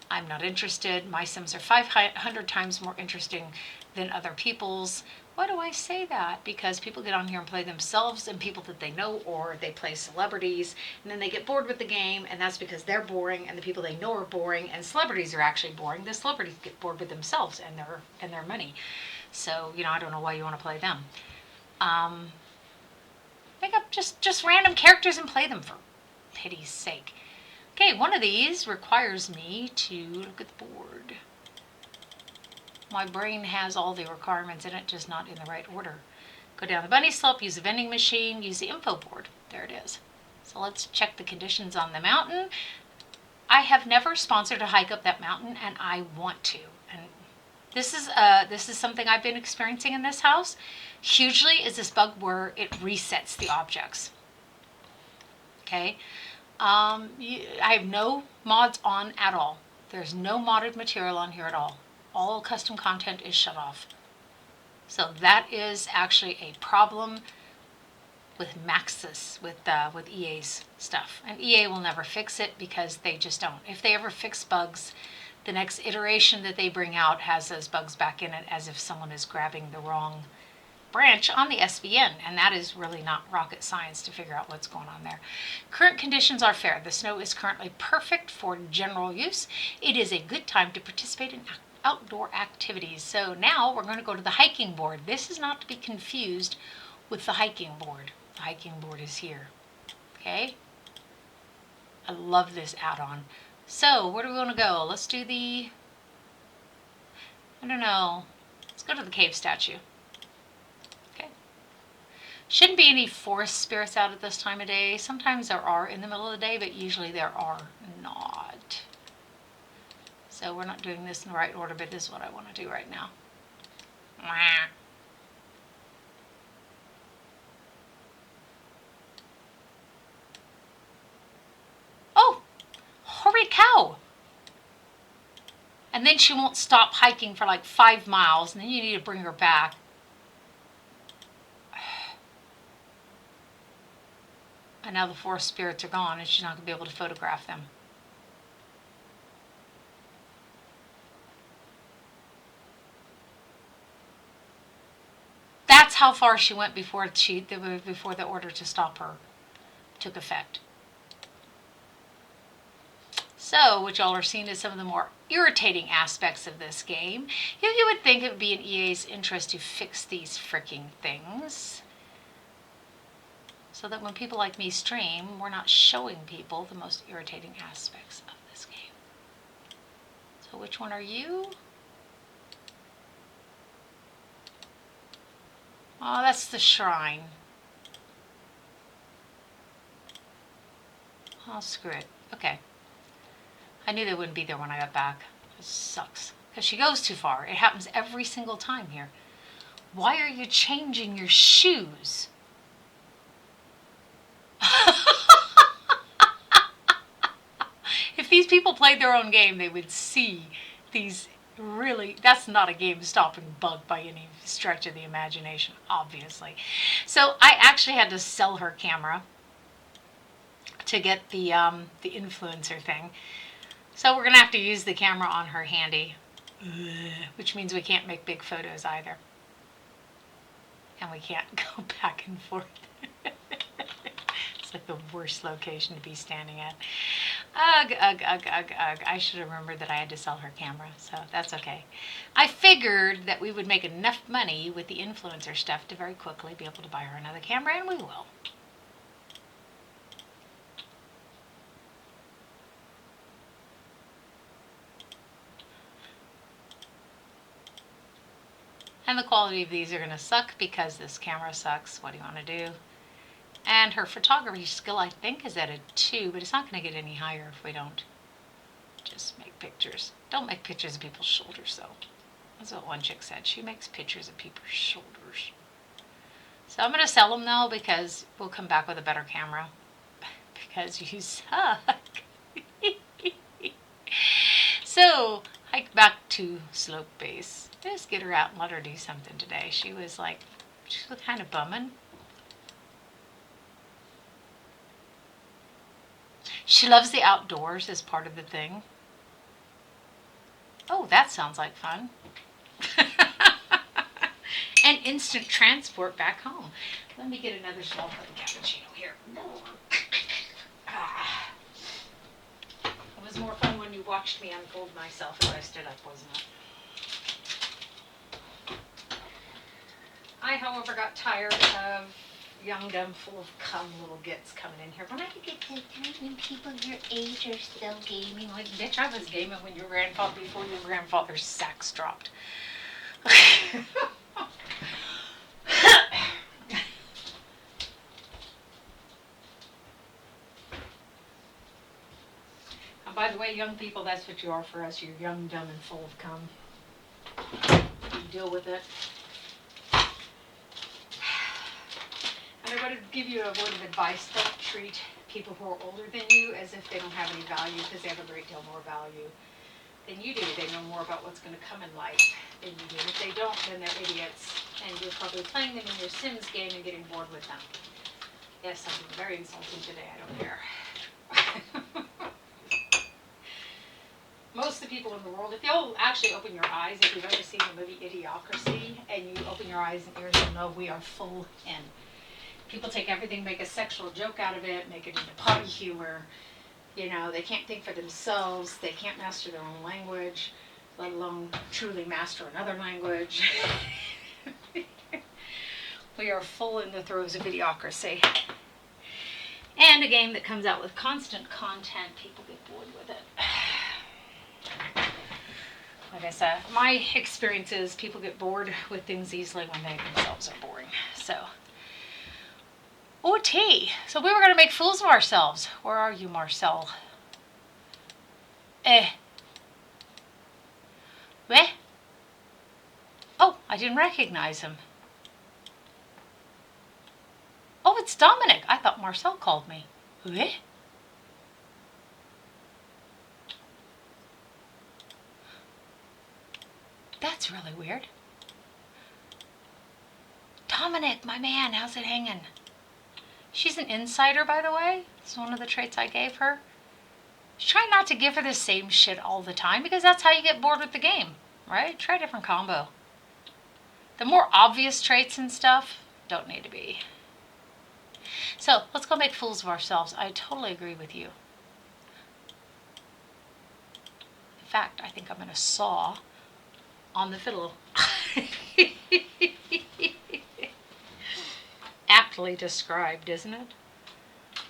I'm not interested. My Sims are 500 times more interesting than other people's. Why do I say that? Because people get on here and play themselves and people that they know, or they play celebrities, and then they get bored with the game, and that's because they're boring, and the people they know are boring, and celebrities are actually boring. The celebrities get bored with themselves and their money. So, I don't know why you want to play them. Make up just random characters and play them for pity's sake. Okay, one of these requires me to look at the board. My brain has all the requirements in it, just not in the right order. Go down the bunny slope, use the vending machine, use the info board. There it is. So let's check the conditions on the mountain. I have never sponsored a hike up that mountain, and I want to. And this is something I've been experiencing in this house. Hugely is this bug where it resets the objects. Okay. I have no mods on at all. There's no modded material on here at all. All custom content is shut off. So that is actually a problem with Maxis, with EA's stuff. And EA will never fix it because they just don't. If they ever fix bugs, the next iteration that they bring out has those bugs back in it as if someone is grabbing the wrong branch on the SVN, and that is really not rocket science to figure out what's going on there. Current conditions are fair. The snow is currently perfect for general use. It is a good time to participate in outdoor activities. So now we're going to go to the hiking board. This is not to be confused with the hiking board. The hiking board is here. Okay? I love this add-on. So where do we want to go? Let's do the, I don't know. Let's go to the cave statue. Okay. Shouldn't be any forest spirits out at this time of day. Sometimes there are in the middle of the day, but usually there are not. So we're not doing this in the right order, but this is what I want to do right now. Oh, holy cow! And then she won't stop hiking for like 5 miles, and then you need to bring her back. And now the forest spirits are gone, and she's not going to be able to photograph them. That's how far she went before the order to stop her took effect. So, what y'all are seeing is some of the more irritating aspects of this game. You would think it would be in EA's interest to fix these freaking things, so that when people like me stream, we're not showing people the most irritating aspects of this game. So which one are you? Oh, that's the shrine. Oh, screw it. Okay. I knew they wouldn't be there when I got back. It sucks. Because she goes too far. It happens every single time here. Why are you changing your shoes? If these people played their own game, they would see these really, that's not a game-stopping bug by any stretch of the imagination, obviously. So I actually had to sell her camera to get the influencer thing. So we're going to have to use the camera on her handy, which means we can't make big photos either. And we can't go back and forth. It's like the worst location to be standing at. Ugh, ugh, ugh, ugh, ugh. I should have remembered that I had to sell her camera, so that's okay. I figured that we would make enough money with the influencer stuff to very quickly be able to buy her another camera, and we will. And the quality of these are going to suck because this camera sucks. What do you want to do? And her photography skill, I think, is at a 2, but it's not going to get any higher if we don't just make pictures. Don't make pictures of people's shoulders, though. That's what one chick said. She makes pictures of people's shoulders. So I'm going to sell them, though, because we'll come back with a better camera. Because you suck. So, hike back to Slope Base. Just get her out and let her do something today. She was kind of bumming. She loves the outdoors as part of the thing. Oh, that sounds like fun. And instant transport back home. Let me get another small cup of cappuccino here. It was more fun when you watched me unfold myself as I stood up, wasn't it? I, however, got tired of young, dumb, full of cum little gits coming in here. When I could get to when people your age are still gaming. Like, bitch, I was gaming when your grandfather, before your grandfather's sax dropped. And by the way, young people, that's what you are for us. You're young, dumb, and full of cum. You deal with it. And I want to give you a word of advice. Don't treat people who are older than you as if they don't have any value, because they have a great deal more value. than you do. They know more about what's going to come in life than you do. If they don't, then they're idiots, and you're probably playing them in your Sims game and getting bored with them. Yes, I'm being very insulting today. I don't care. Most of the people in the world, if you'll actually open your eyes, if you've ever seen the movie Idiocracy, and you open your eyes and ears, you'll know we are full in. People take everything, make a sexual joke out of it, make it into potty humor. You know, they can't think for themselves. They can't master their own language, let alone truly master another language. We are full in the throes of Idiocracy. And a game that comes out with constant content, people get bored with it. Like I said, my experience is people get bored with things easily when they themselves are boring. So, OT. So we were going to make fools of ourselves. Where are you, Marcel? Where? Oh, I didn't recognize him. Oh, it's Dominic. I thought Marcel called me. Where? That's really weird. Dominic, my man, how's it hanging? She's an insider, by the way. It's one of the traits I gave her. Try not to give her the same shit all the time, because that's how you get bored with the game, right? Try a different combo. The more obvious traits and stuff don't need to be. So, let's go make fools of ourselves. I totally agree with you. In fact, I think I'm going to saw on the fiddle. Aptly described, isn't it?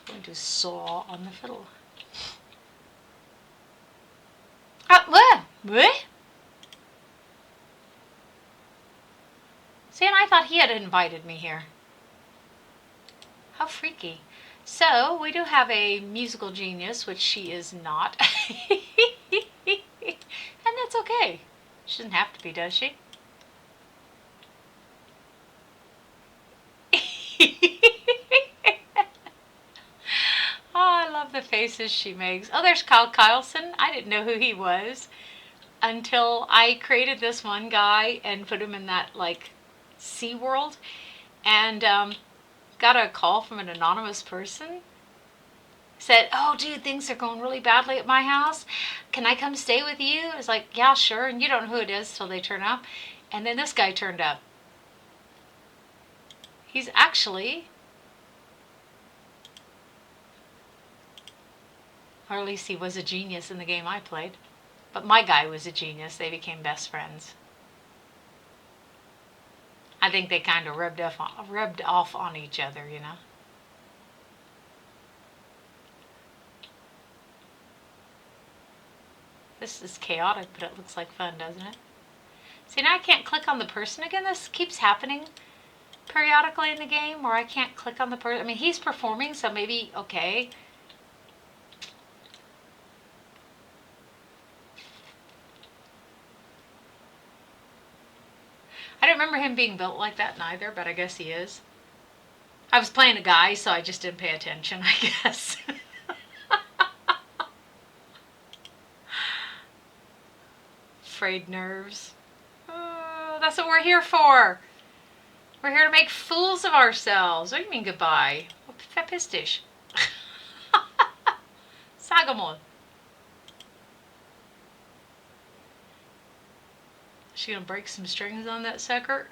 I'm going to saw on the fiddle. What? See, and I thought he had invited me here. How freaky. So, we do have a musical genius, which she is not. And that's okay. She doesn't have to be, does she? Oh, I love the faces she makes. Oh, there's Kyle Kyleson. I didn't know who he was until I created this one guy and put him in that, like, Sea World. And got a call from an anonymous person. Said, oh, dude, things are going really badly at my house. Can I come stay with you? I was like, yeah, sure. And you don't know who it is till they turn up. And then this guy turned up. He's actually, or at least he was a genius in the game I played. But my guy was a genius. They became best friends. I think they kind of rubbed off on each other, you know. This is chaotic, but it looks like fun, doesn't it? See, now I can't click on the person again. This keeps happening periodically in the game where I can't click on the person. I mean, he's performing, so maybe, okay. I don't remember him being built like that neither, but I guess he is. I was playing a guy, so I just didn't pay attention, I guess. Frayed nerves. Oh, that's what we're here for. We're here to make fools of ourselves. What do you mean goodbye? Verpiss Sagamon. She gonna break some strings on that sucker?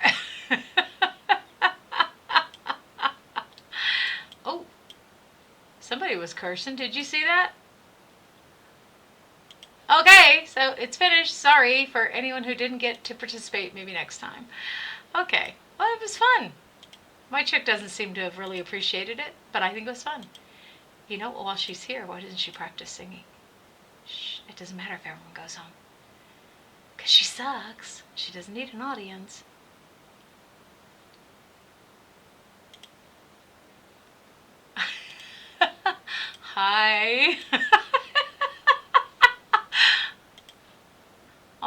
Oh, somebody was cursing. Did you see that? Okay, so it's finished. Sorry for anyone who didn't get to participate. Maybe next time. Okay, well, it was fun. My chick doesn't seem to have really appreciated it, but I think it was fun. You know, while she's here, why doesn't she practice singing? Shh, it doesn't matter if everyone goes home. Because she sucks. She doesn't need an audience. Hi.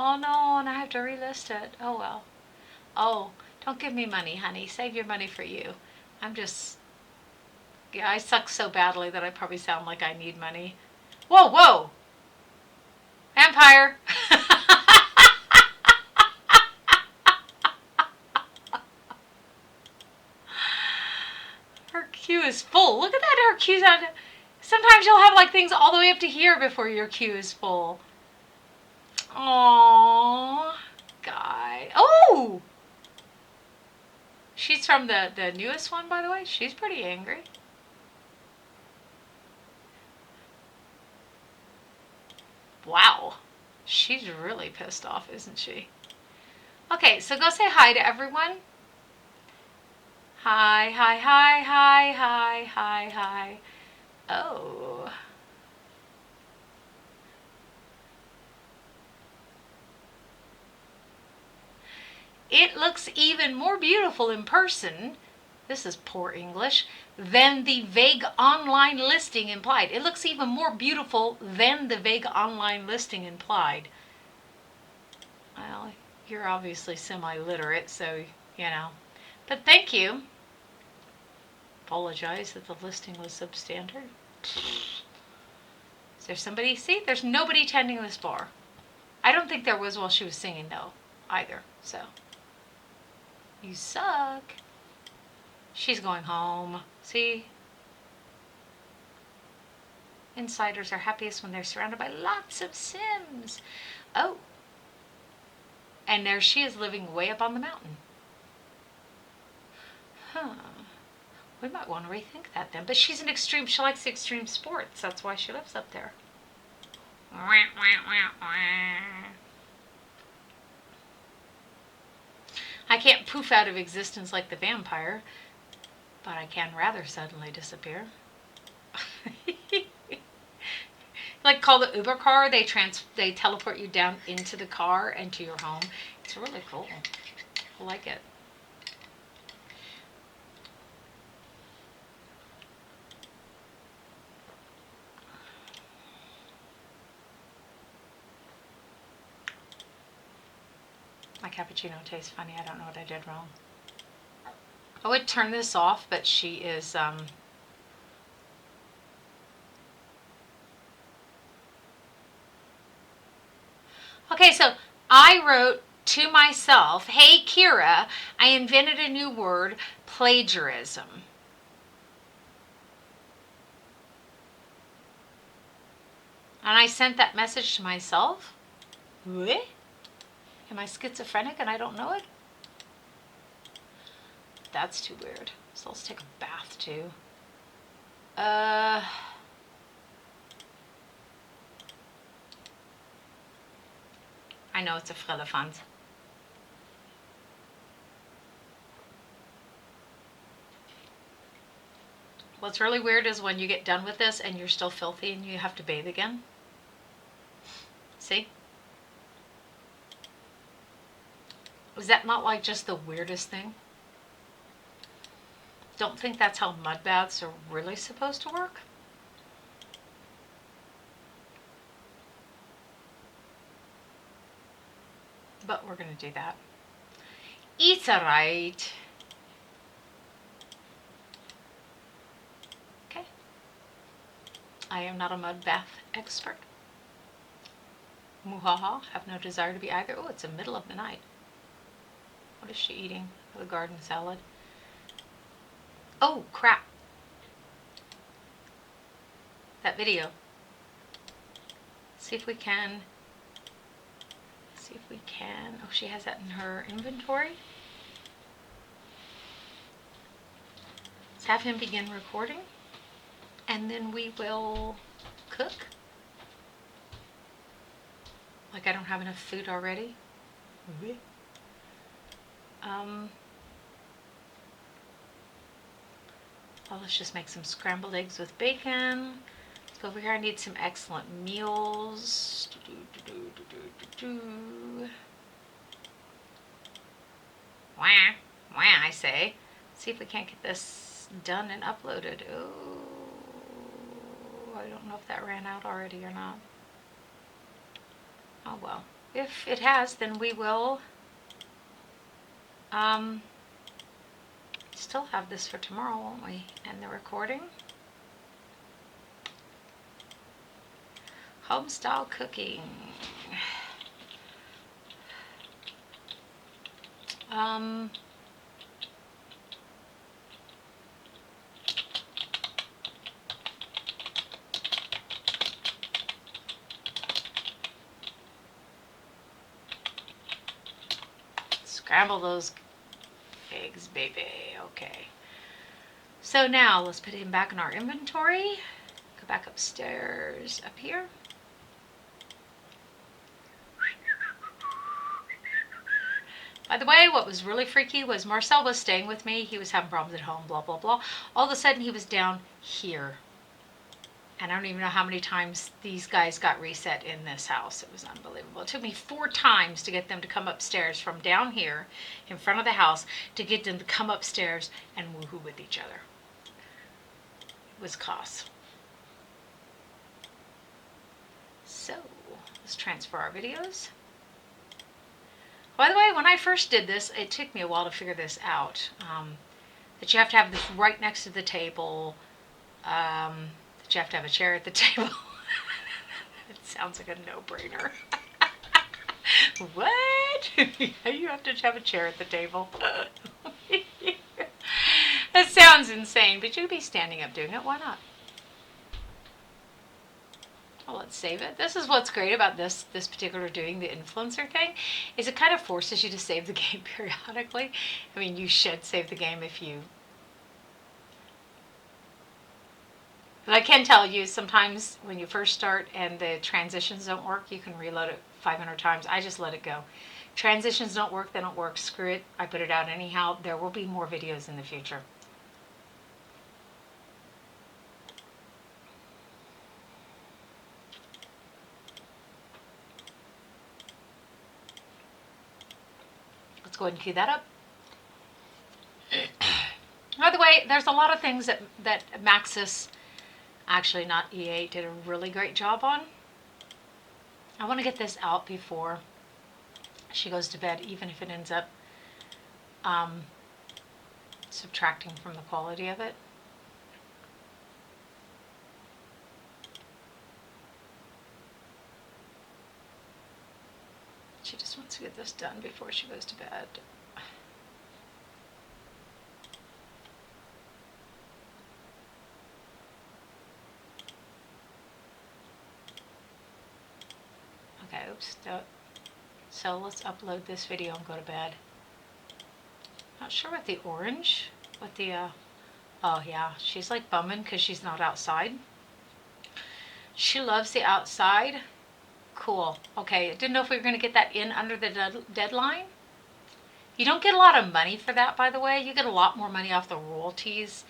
Oh no, and I have to relist it. Oh well. Oh, don't give me money, honey. Save your money for you. I'm just... Yeah, I suck so badly that I probably sound like I need money. Whoa, whoa! Vampire! vampire. Her queue is full. Look at that, her queue's on. Sometimes you'll have like things all the way up to here before your queue is full. Aww, guy. Oh! She's from the newest one, by the way. She's pretty angry. Wow. She's really pissed off, isn't she? Okay, so go say hi to everyone. Hi, hi, hi, hi, hi, hi, hi. Oh. It looks even more beautiful in person. This is poor English. Than the vague online listing implied. It looks even more beautiful than the vague online listing implied. Well, you're obviously semi-literate, so, you know. But thank you. Apologize that the listing was substandard. Is there somebody? See, there's nobody tending this bar. I don't think there was while she was singing, though, either. So, you suck. She's going home. See? Insiders are happiest when they're surrounded by lots of Sims. Oh. And there she is living way up on the mountain. Huh. We might want to rethink that then. But she's an extreme, she likes extreme sports. That's why she lives up there. I can't poof out of existence like the vampire, but I can rather suddenly disappear. Like call the Uber car, they teleport you down into the car and to your home. It's really cool. I like it. My cappuccino tastes funny. I don't know what I did wrong. I would turn this off, but she is Okay, so I wrote to myself, "Hey Kira, I invented a new word, plagiarism." And I sent that message to myself. What? Am I schizophrenic and I don't know it? That's too weird. So let's take a bath too. I know it's a Frelefant. What's really weird is when you get done with this and you're still filthy and you have to bathe again. See? Is that not like just the weirdest thing? Don't think that's how mud baths are really supposed to work. But we're going to do that. It's alright. Okay. I am not a mud bath expert. Muhaha, have no desire to be either. Oh, it's the middle of the night. What is she eating? The garden salad. Oh, crap. That video. See if we can. Oh, she has that in her inventory. Let's have him begin recording. And then we will cook. Like I don't have enough food already. Well, let's just make some scrambled eggs with bacon. Let's go over here. I need some excellent meals. Wah, wah, I say. Let's see if we can't get this done and uploaded. Oh, I don't know if that ran out already or not. Oh well. If it has, then we will still have this for tomorrow, won't we? And the recording. Home style cooking. Scramble those eggs, baby. Okay. So now let's put him back in our inventory. Go back upstairs, up here. By the way, what was really freaky was Marcel was staying with me. He was having problems at home, blah, blah, blah. All of a sudden, he was down here. And I don't even know how many times these guys got reset in this house. It was unbelievable. It took me 4 times to get them to come upstairs from down here in front of the house to get them to come upstairs and woohoo with each other. It was cost. So, let's transfer our videos. By the way, when I first did this, it took me a while to figure this out. That you have to have this right next to the table. That you have to have a chair at the table. It sounds like a no-brainer. What? You have to have a chair at the table. That sounds insane, but you could be standing up doing it. Why not? Well, let's save it. This is what's great about this particular doing the influencer thing, is it kind of forces you to save the game periodically. I mean, you should save the game if you... But I can tell you, sometimes when you first start and the transitions don't work, you can reload it 500 times. I just let it go. Transitions don't work, they don't work. Screw it. I put it out anyhow. There will be more videos in the future. Let's go ahead and cue that up. By the way, there's a lot of things that Maxis, actually not EA, did a really great job on. I want to get this out before she goes to bed, even if it ends up subtracting from the quality of it. She just wants to get this done before she goes to bed. Okay, oops. So let's upload this video and go to bed. Not sure what the orange, what the, oh yeah, she's like bumming because she's not outside. She loves the outside. Cool. Okay, I didn't know if we were going to get that in under the deadline. You don't get a lot of money for that, by the way. You get a lot more money off the royalties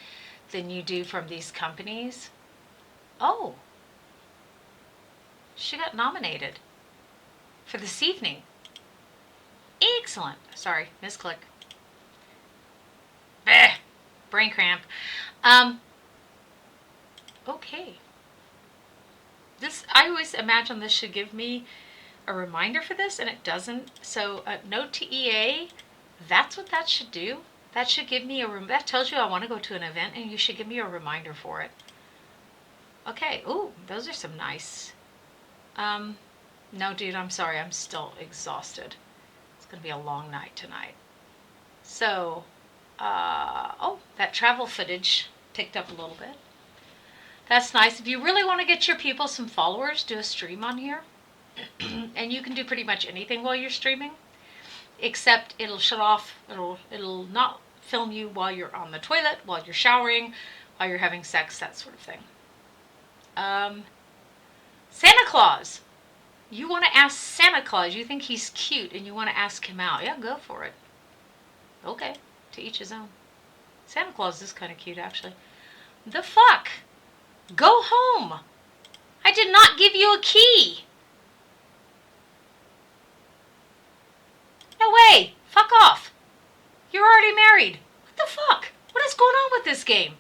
than you do from these companies. Oh. She got nominated for this evening. Excellent. Sorry, misclick. Bleh, brain cramp. Okay. This, I always imagine this should give me a reminder for this, and it doesn't. So note to EA, that's what that should do. That should give me that tells you I want to go to an event, and you should give me a reminder for it. Okay. Ooh, those are some nice. No, dude, I'm sorry. I'm still exhausted. It's going to be a long night tonight. So, oh, that travel footage ticked up a little bit. That's nice. If you really want to get your people some followers, do a stream on here. And you can do pretty much anything while you're streaming, except it'll shut off. It'll not film you while you're on the toilet, while you're showering, while you're having sex, that sort of thing. Santa Claus. You want to ask Santa Claus. You think he's cute and you want to ask him out. Yeah, go for it. Okay, to each his own. Santa Claus is kind of cute, actually. The fuck? Go home. I did not give you a key. No way. Fuck off. You're already married. What the fuck? What is going on with this game?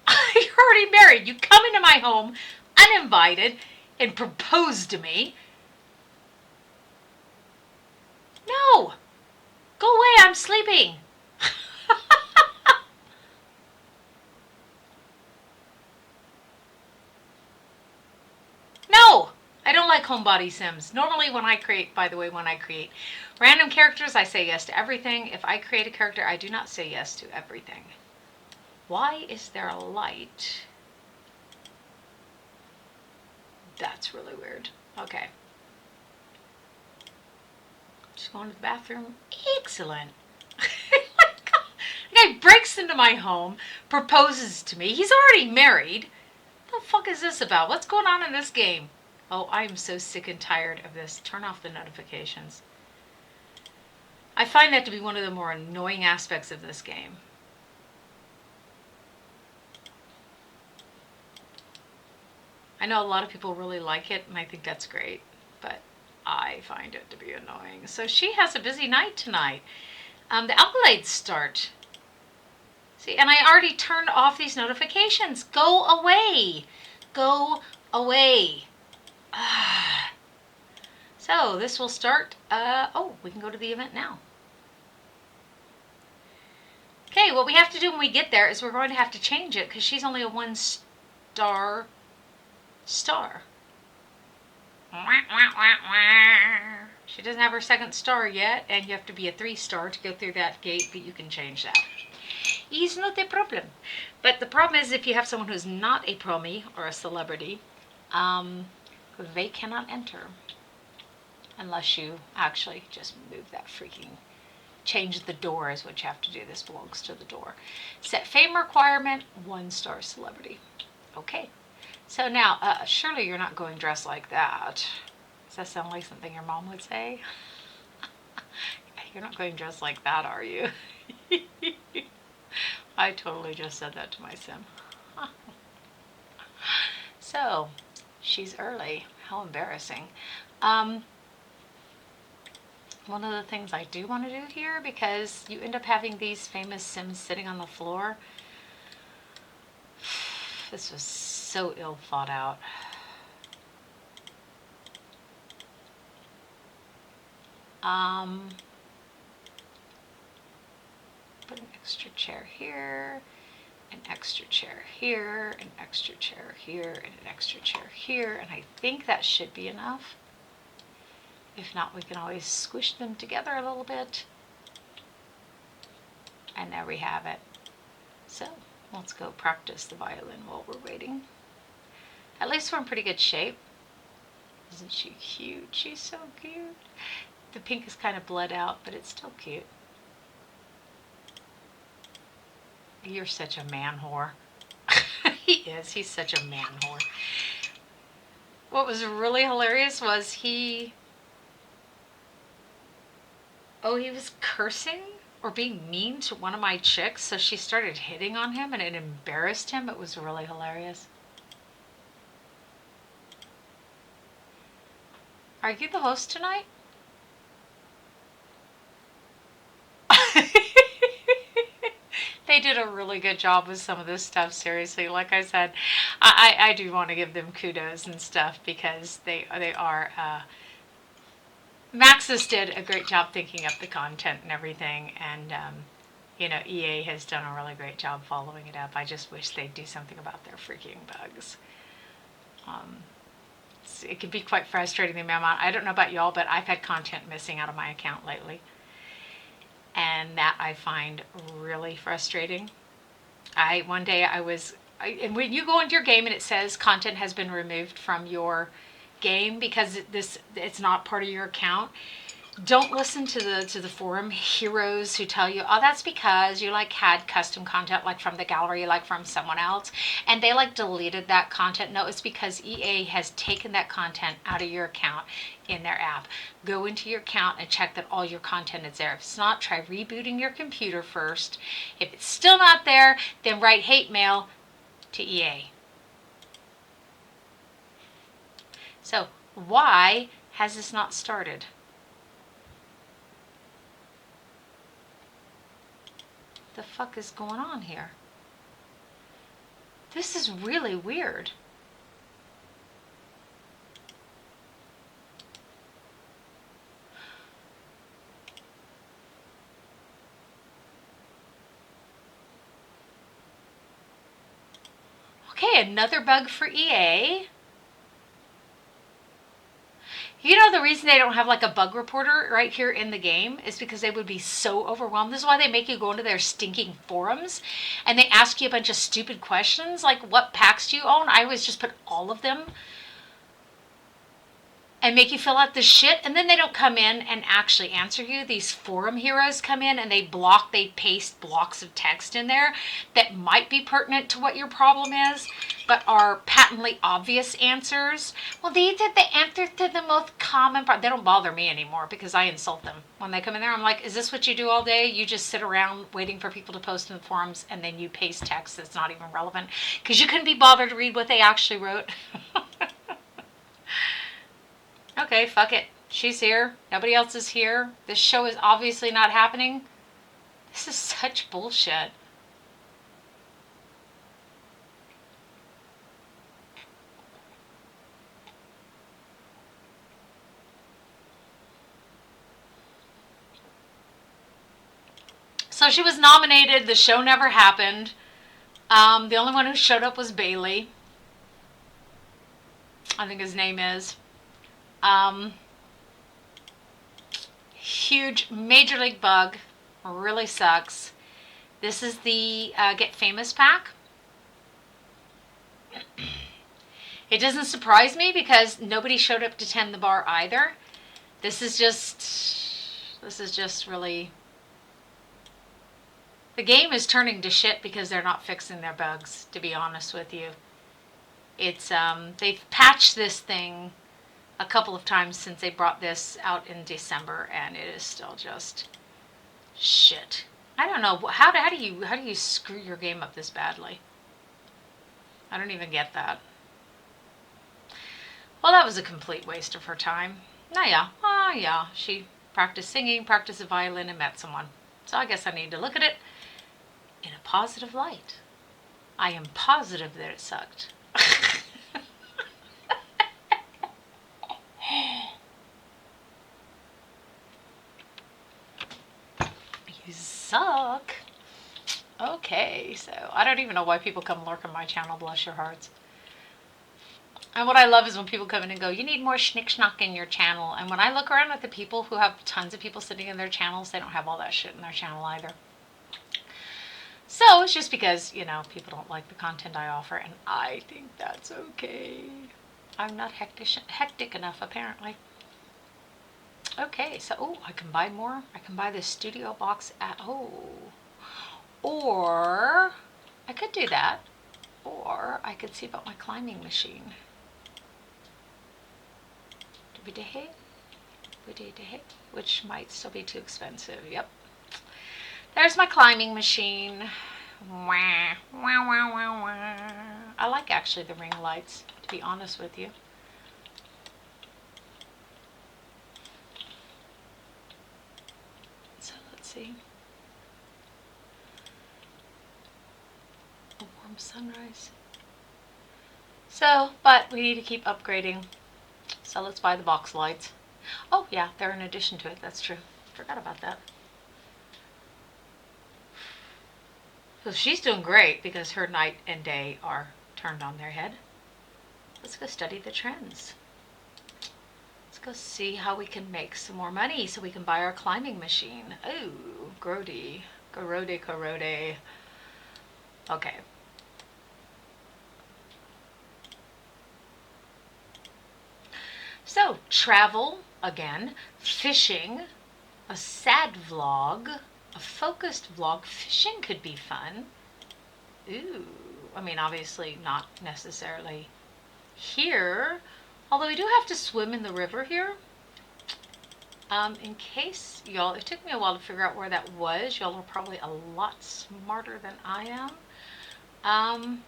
You're already married. You come into my home uninvited and propose to me. No. Go away. I'm sleeping. No. I don't like homebody sims. Normally when I create, by the way, when I create random characters, I say yes to everything. If I create a character, I do not say yes to everything. Why is there a light? That's really weird. Okay. Just going to the bathroom. Excellent. The guy breaks into my home, proposes to me. He's already married. What the fuck is this about? What's going on in this game? Oh, I am so sick and tired of this. Turn off the notifications. I find that to be one of the more annoying aspects of this game. I know a lot of people really like it, and I think that's great, but I find it to be annoying. So she has a busy night tonight. The accolades start. See, and I already turned off these notifications. Go away. Go away. So this will start. Oh, we can go to the event now. Okay, what we have to do when we get there is we're going to have to change it because she's only a 1-star star. She doesn't have her 2nd star yet, and you have to be a 3-star to go through that gate, but you can change that. It's not a problem. But the problem is if you have someone who's not a promi or a celebrity, they cannot enter unless you actually just move that freaking, change the door is what you have to do. This belongs to the door. Set fame requirement, 1-star celebrity. Okay. So now, surely you're not going dressed like that. Does that sound like something your mom would say? You're not going dressed like that, are you? I totally just said that to my sim. So, she's early. How embarrassing. One of the things I do want to do here, because you end up having these famous sims sitting on the floor. This was so ill thought out. Put an extra chair here, an extra chair here, an extra chair here, and an extra chair here, and I think that should be enough. If not, we can always squish them together a little bit. And there we have it. So, let's go practice the violin while we're waiting. At least we're in pretty good shape. Isn't she cute? She's so cute. The pink is kind of bled out, but it's still cute. You're such a man whore. He is. He's such a man whore. What was really hilarious was he was cursing or being mean to one of my chicks, so she started hitting on him and it embarrassed him. It was really hilarious. Are you the host tonight? They did a really good job with some of this stuff, seriously. Like I said, I do want to give them kudos and stuff because they are... Maxis did a great job thinking up the content and everything, and you know, EA has done a really great job following it up. I just wish they'd do something about their freaking bugs. It can be quite frustrating, the amount. I don't know about y'all, but I've had content missing out of my account lately, and that I find really frustrating. One day and when you go into your game and it says content has been removed from your game because it's not part of your account, don't listen to the forum heroes who tell you, oh, that's because you like had custom content like from the gallery, like from someone else, and they like deleted that content. No, it's because EA has taken that content out of your account in their app. Go into your account and check that all your content is there. If it's not, try rebooting your computer first. If it's still not there, then write hate mail to EA. So why has this not started? The fuck is going on here? This is really weird. Okay, another bug for EA. You know, the reason they don't have like a bug reporter right here in the game is because they would be so overwhelmed. This is why they make you go into their stinking forums and they ask you a bunch of stupid questions like what packs do you own? I always just put all of them and make you fill out the shit, and then they don't come in and actually answer you. These forum heroes come in and they paste blocks of text in there that might be pertinent to what your problem is, but are patently obvious answers. Well, these are the answers to the most common problem. They don't bother me anymore because I insult them. When they come in there, I'm like, is this what you do all day? You just sit around waiting for people to post in the forums and then you paste text that's not even relevant because you couldn't be bothered to read what they actually wrote. Okay, fuck it. She's here. Nobody else is here. This show is obviously not happening. This is such bullshit. So she was nominated. The show never happened. The only one who showed up was Bailey. I think his name is. Huge major league bug. Really sucks. This is the Get Famous pack. It doesn't surprise me because nobody showed up to tend the bar either. This is just really... The game is turning to shit because they're not fixing their bugs, to be honest with you. It's, they've patched this thing a couple of times since they brought this out in December, and it is still just shit. I don't know, how do you screw your game up this badly? I don't even get that. Well, that was a complete waste of her time. Yeah, she practiced singing, practiced the violin, and met someone. So I guess I need to look at it in a positive light. I am positive that it sucked. You suck. Okay, so I don't even know why people come lurk on my channel, bless your hearts. And what I love is when people come in and go, you need more schnick-schnack in your channel. And when I look around at the people who have tons of people sitting in their channels, they don't have all that shit in their channel either. So it's just because, you know, people don't like the content I offer, and I think that's okay. I'm not hectic enough, apparently. Okay, so, oh, I can buy more. I can buy this studio box at, or I could do that. Or I could see about my climbing machine. Which might still be too expensive. Yep. There's my climbing machine. Wah, wah, wah, wah, wah. I like actually the ring lights, to be honest with you. So let's see. A warm sunrise. So, but we need to keep upgrading. So let's buy the box lights. Oh yeah, they're in addition to it. That's true. Forgot about that. So she's doing great because her night and day are turned on their head. Let's go study the trends. Let's go see how we can make some more money so we can buy our climbing machine. Ooh, grody. Garode. Okay. So, travel, again, fishing, a sad vlog, a focused vlog. Fishing could be fun. Ooh, I mean, obviously not necessarily here, although we do have to swim in the river here. In case y'all, it took me a while to figure out where that was. Y'all are probably a lot smarter than I am.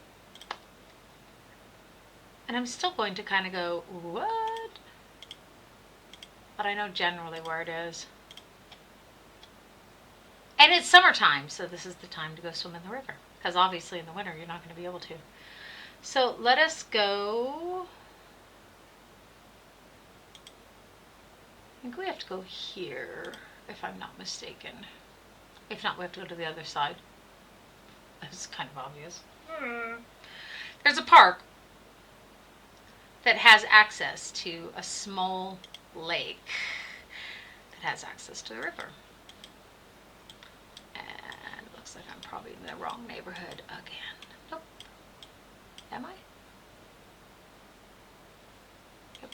And I'm still going to kind of go, what? But I know generally where it is. And it's summertime, so this is the time to go swim in the river. Because obviously in the winter you're not going to be able to. So let us go. I think we have to go here, if I'm not mistaken. If not, we have to go to the other side. That's kind of obvious. There's a park that has access to a small lake that has access to the river. And it looks like I'm probably in the wrong neighborhood again. Nope. Am I? Yep.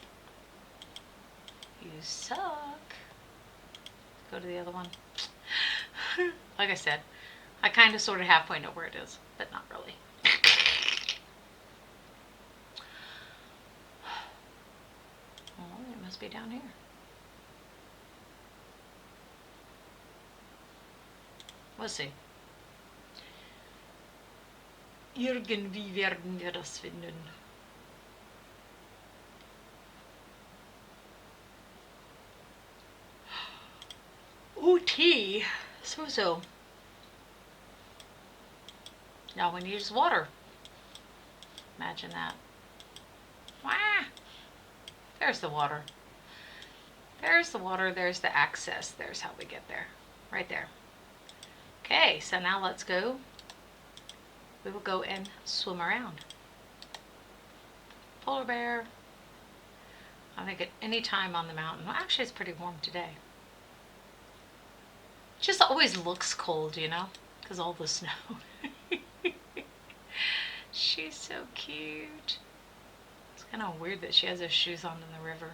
You suck. Go to the other one. Like I said, I kind of sort of halfway know where it is, but not really. Oh, it must be down here. Let's see. Irgendwie werden wir das finden. Ooh, tea. So. Now we need is water. Imagine that. Wah! There's the water. There's the water. There's the access. There's how we get there. Right there. Okay, so now let's go. We will go and swim around. Polar bear. I think at any time on the mountain. Well, actually, it's pretty warm today. It just always looks cold, you know, because all the snow. She's so cute. It's kind of weird that she has those shoes on in the river.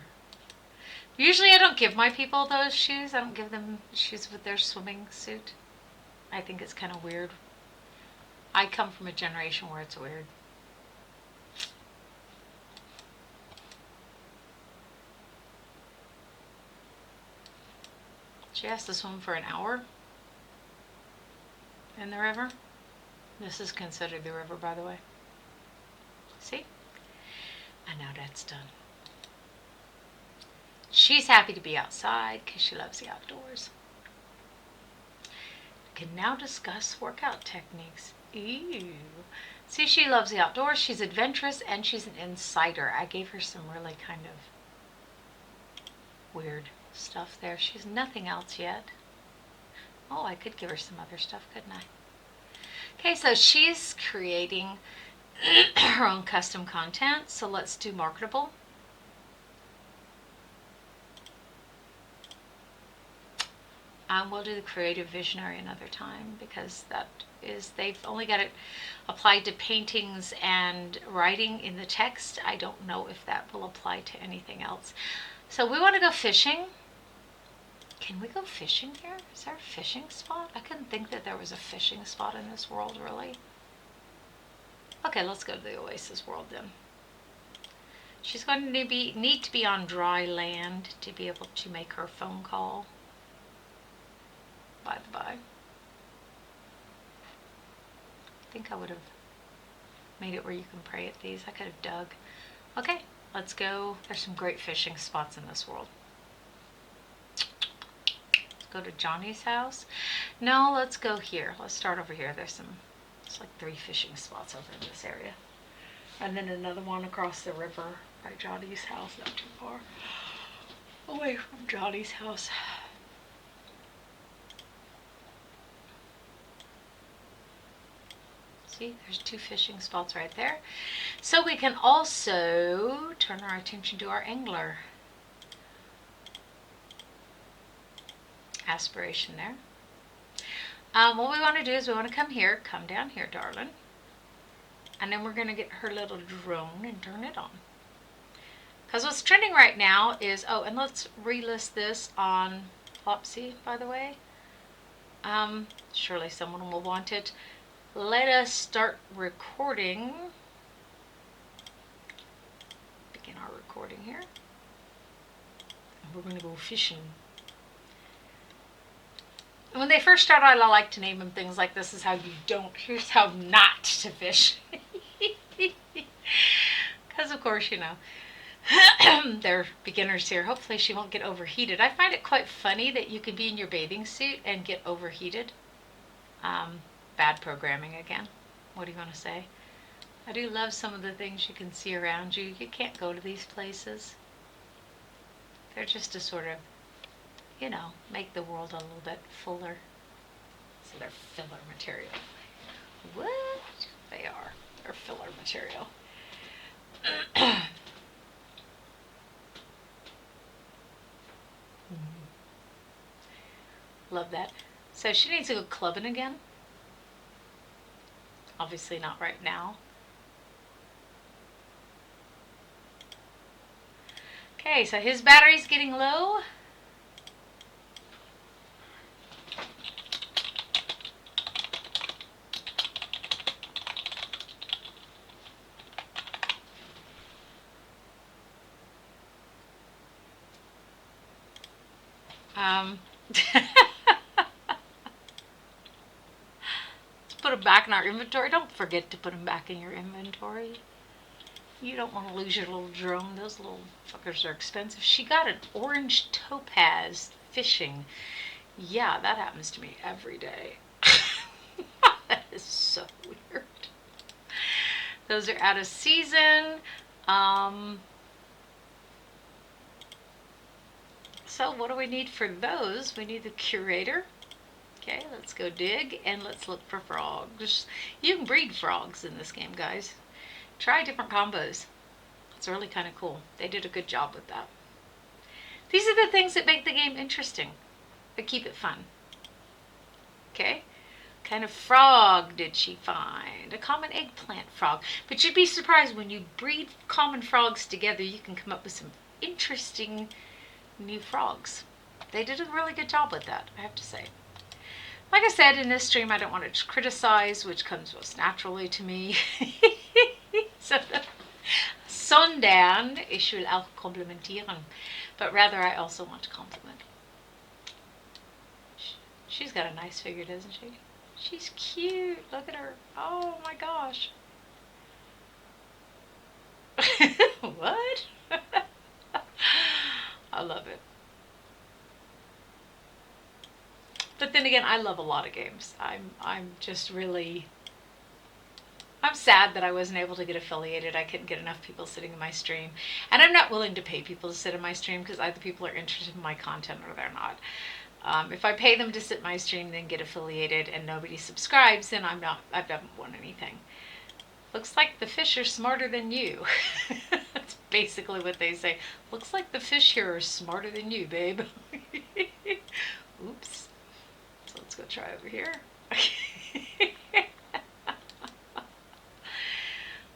Usually I don't give my people those shoes. I don't give them shoes with their swimming suit. I think it's kind of weird. I come from a generation where it's weird. She has to swim for an hour in the river. This is considered the river, by the way. See? And now that's done. She's happy to be outside because she loves the outdoors. We can now discuss workout techniques. Ew. See, she loves the outdoors. She's adventurous and she's an insider. I gave her some really kind of weird stuff there. She's nothing else yet. Oh, I could give her some other stuff, couldn't I? Okay, so she's creating her own custom content. So let's do marketable. We'll do the creative visionary another time because that is, they've only got it applied to paintings and writing in the text. I don't know if that will apply to anything else. So we want to go fishing. Can we go fishing here? Is there a fishing spot? I couldn't think that there was a fishing spot in this world, really. Okay, let's go to the Oasis world then. She's going to need to be on dry land to be able to make her phone call. By the by. I think I would have made it where you can pray at these. I could have dug. Okay, let's go. There's some great fishing spots in this world. Go to Johnny's house. No, let's go here. Let's start over here. There's like 3 fishing spots over in this area. And then another one across the river by Johnny's house, not too far away from Johnny's house. See, there's 2 fishing spots right there. So we can also turn our attention to our angler. Aspiration there. What we want to do is we want to come down here, darling. And then we're going to get her little drone and turn it on. Because what's trending right now is, oh, and let's relist this on Flopsy, by the way. Surely someone will want it. Let us start recording. Begin our recording here. And we're going to go fishing. When they first start out, I like to name them things like this is how you don't, here's how not to fish. Because of course, you know, they're beginners here. Hopefully she won't get overheated. I find it quite funny that you can be in your bathing suit and get overheated. Bad programming again. What do you want to say? I do love some of the things you can see around you. You can't go to these places. They're just to sort of, you know, make the world a little bit fuller. So they're filler material. What? They are. They're filler material. Love that. So she needs to go clubbing again. Obviously not right now. Okay, so his battery's getting low. Let's put them back in our inventory. Don't forget to put them back in your inventory. You don't want to lose your little drone. Those little fuckers are expensive. She got an orange topaz fishing. Yeah, that happens to me every day. That is so weird. Those are out of season. So what do we need for those? We need the curator. Okay, let's go dig and let's look for frogs. You can breed frogs in this game, guys. Try different combos. It's really kind of cool. They did a good job with that. These are the things that make the game interesting, but keep it fun. Okay? What kind of frog did she find? A common eggplant frog. But you'd be surprised when you breed common frogs together, you can come up with some interesting new frogs. They did a really good job with that, I have to say. Like I said, in this stream, I don't want to criticize, which comes most naturally to me. So, sondern, ich will auch komplimentieren. But rather, I also want to compliment. She's got a nice figure, doesn't she? She's cute. Look at her. Oh my gosh. What? I love it. But then again, I love a lot of games. I'm just really... I'm sad that I wasn't able to get affiliated. I couldn't get enough people sitting in my stream. And I'm not willing to pay people to sit in my stream because either people are interested in my content or they're not. If I pay them to sit in my stream, then get affiliated, and nobody subscribes, then I haven't won anything. Looks like the fish are smarter than you. That's basically what they say. Looks like the fish here are smarter than you, babe. Oops. So let's go try over here.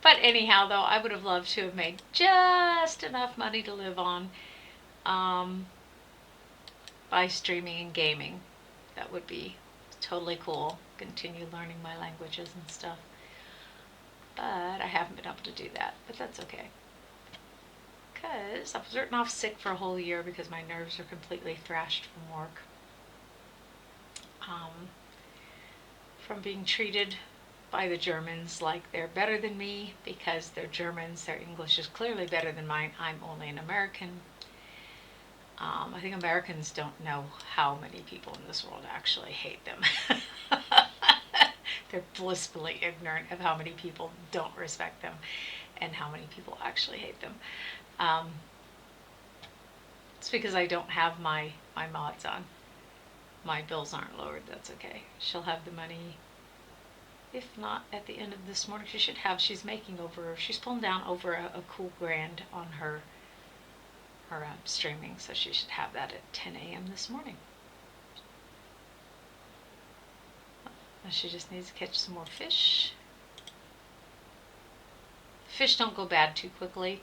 But anyhow, though, I would have loved to have made just enough money to live on by streaming and gaming. That would be totally cool. Continue learning my languages and stuff. But I haven't been able to do that. But that's okay. Because I was written off sick for a whole year because my nerves are completely thrashed from work. From being treated by the Germans like they're better than me because they're Germans. Their English is clearly better than mine. I'm only an American. I think Americans don't know how many people in this world actually hate them. They're blissfully ignorant of how many people don't respect them and how many people actually hate them. It's because I don't have my mods on. My bills aren't lowered. That's okay. She'll have the money. If not at the end of this morning, she should have. She's pulling down over a cool grand on her streaming, so she should have that at 10 a.m. this morning. She just needs to catch some more fish. Fish don't go bad too quickly.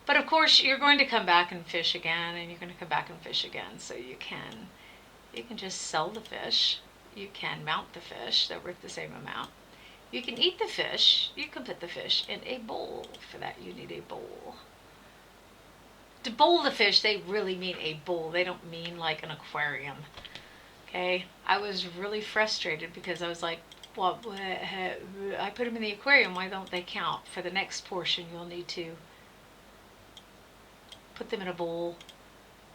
But of course, you're going to come back and fish again, and you're going to come back and fish again. So you can just sell the fish. You can mount the fish. They're worth the same amount. You can eat the fish. You can put the fish in a bowl. For that, you need a bowl. To bowl the fish, they really mean a bowl. They don't mean like an aquarium. Okay? I was really frustrated because I was like, well, I put them in the aquarium. Why don't they count? For the next portion, you'll need to put them in a bowl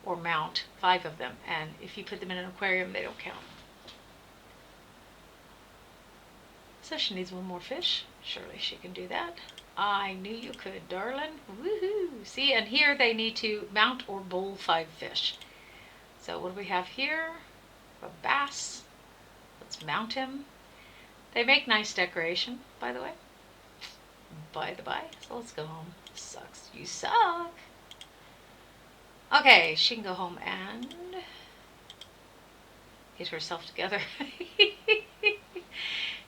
or mount 5 of them. And if you put them in an aquarium, they don't count. So she needs one more fish. Surely she can do that. I knew you could, darling. Woohoo! See, and here they need to mount or bowl 5 fish. So what do we have here? A bass. Let's mount him. They make nice decoration, by the way. By the by. So let's go home. Sucks. You suck. Okay, she can go home and get herself together.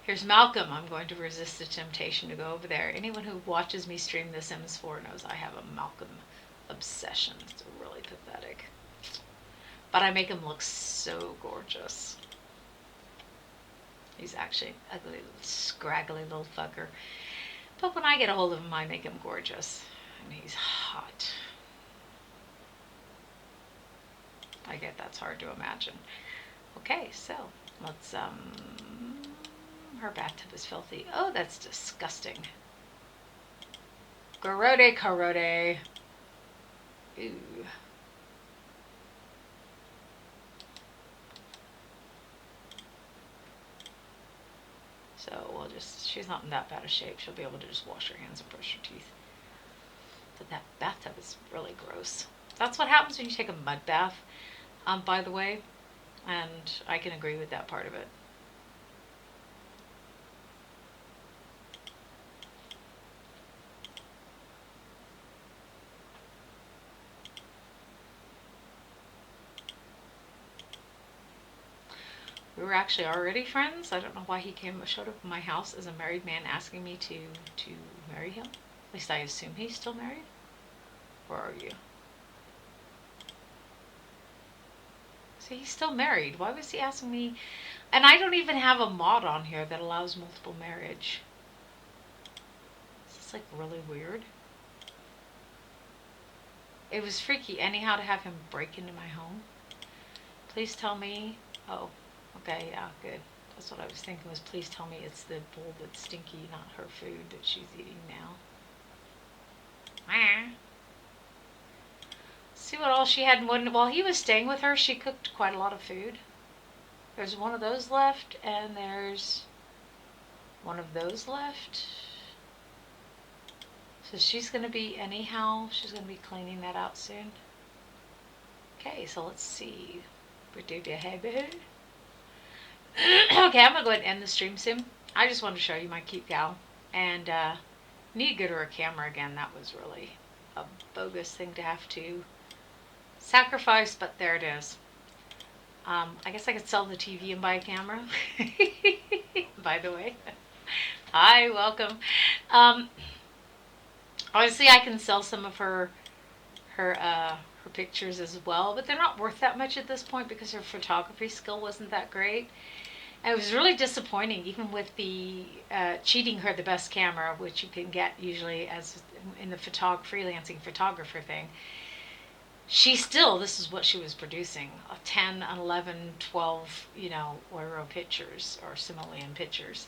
Here's Malcolm. I'm going to resist the temptation to go over there. Anyone who watches me stream The Sims 4 knows I have a Malcolm obsession. It's really pathetic. But I make him look so gorgeous. He's actually an ugly, scraggly little fucker. But when I get a hold of him, I make him gorgeous. And he's hot. I get that's hard to imagine. Okay, so let's, her bathtub is filthy. Oh, that's disgusting. Garode, carode. Ooh. So we'll just, she's not in that bad a shape. She'll be able to just wash her hands and brush her teeth. But that bathtub is really gross. That's what happens when you take a mud bath, by the way. And I can agree with that part of it. We were actually already friends. I don't know why he showed up at my house as a married man asking me to marry him. At least I assume he's still married. Where are you? So he's still married. Why was he asking me? And I don't even have a mod on here that allows multiple marriage. It's like really weird. It was freaky anyhow to have him break into my home. Please tell me. Oh. Okay, yeah, good. That's what I was thinking was, please tell me it's the bowl that's stinky, not her food that she's eating now. See what all she had. While he was staying with her, she cooked quite a lot of food. There's one of those left, and there's one of those left. So she's going to be, anyhow, she's going to be cleaning that out soon. Okay, so let's see. Okay, I'm going to go ahead and end the stream soon. I just wanted to show you my cute gal. And need to get her a camera again. That was really a bogus thing to have to sacrifice, but there it is. I guess I could sell the TV and buy a camera. By the way. Hi, welcome. Obviously, I can sell some of her pictures as well, but they're not worth that much at this point because her photography skill wasn't that great. And it was really disappointing, even with the cheating her the best camera, which you can get usually as in the freelancing photographer thing. She still, this is what she was producing, 10, 11, 12, Euro pictures or similarly pictures,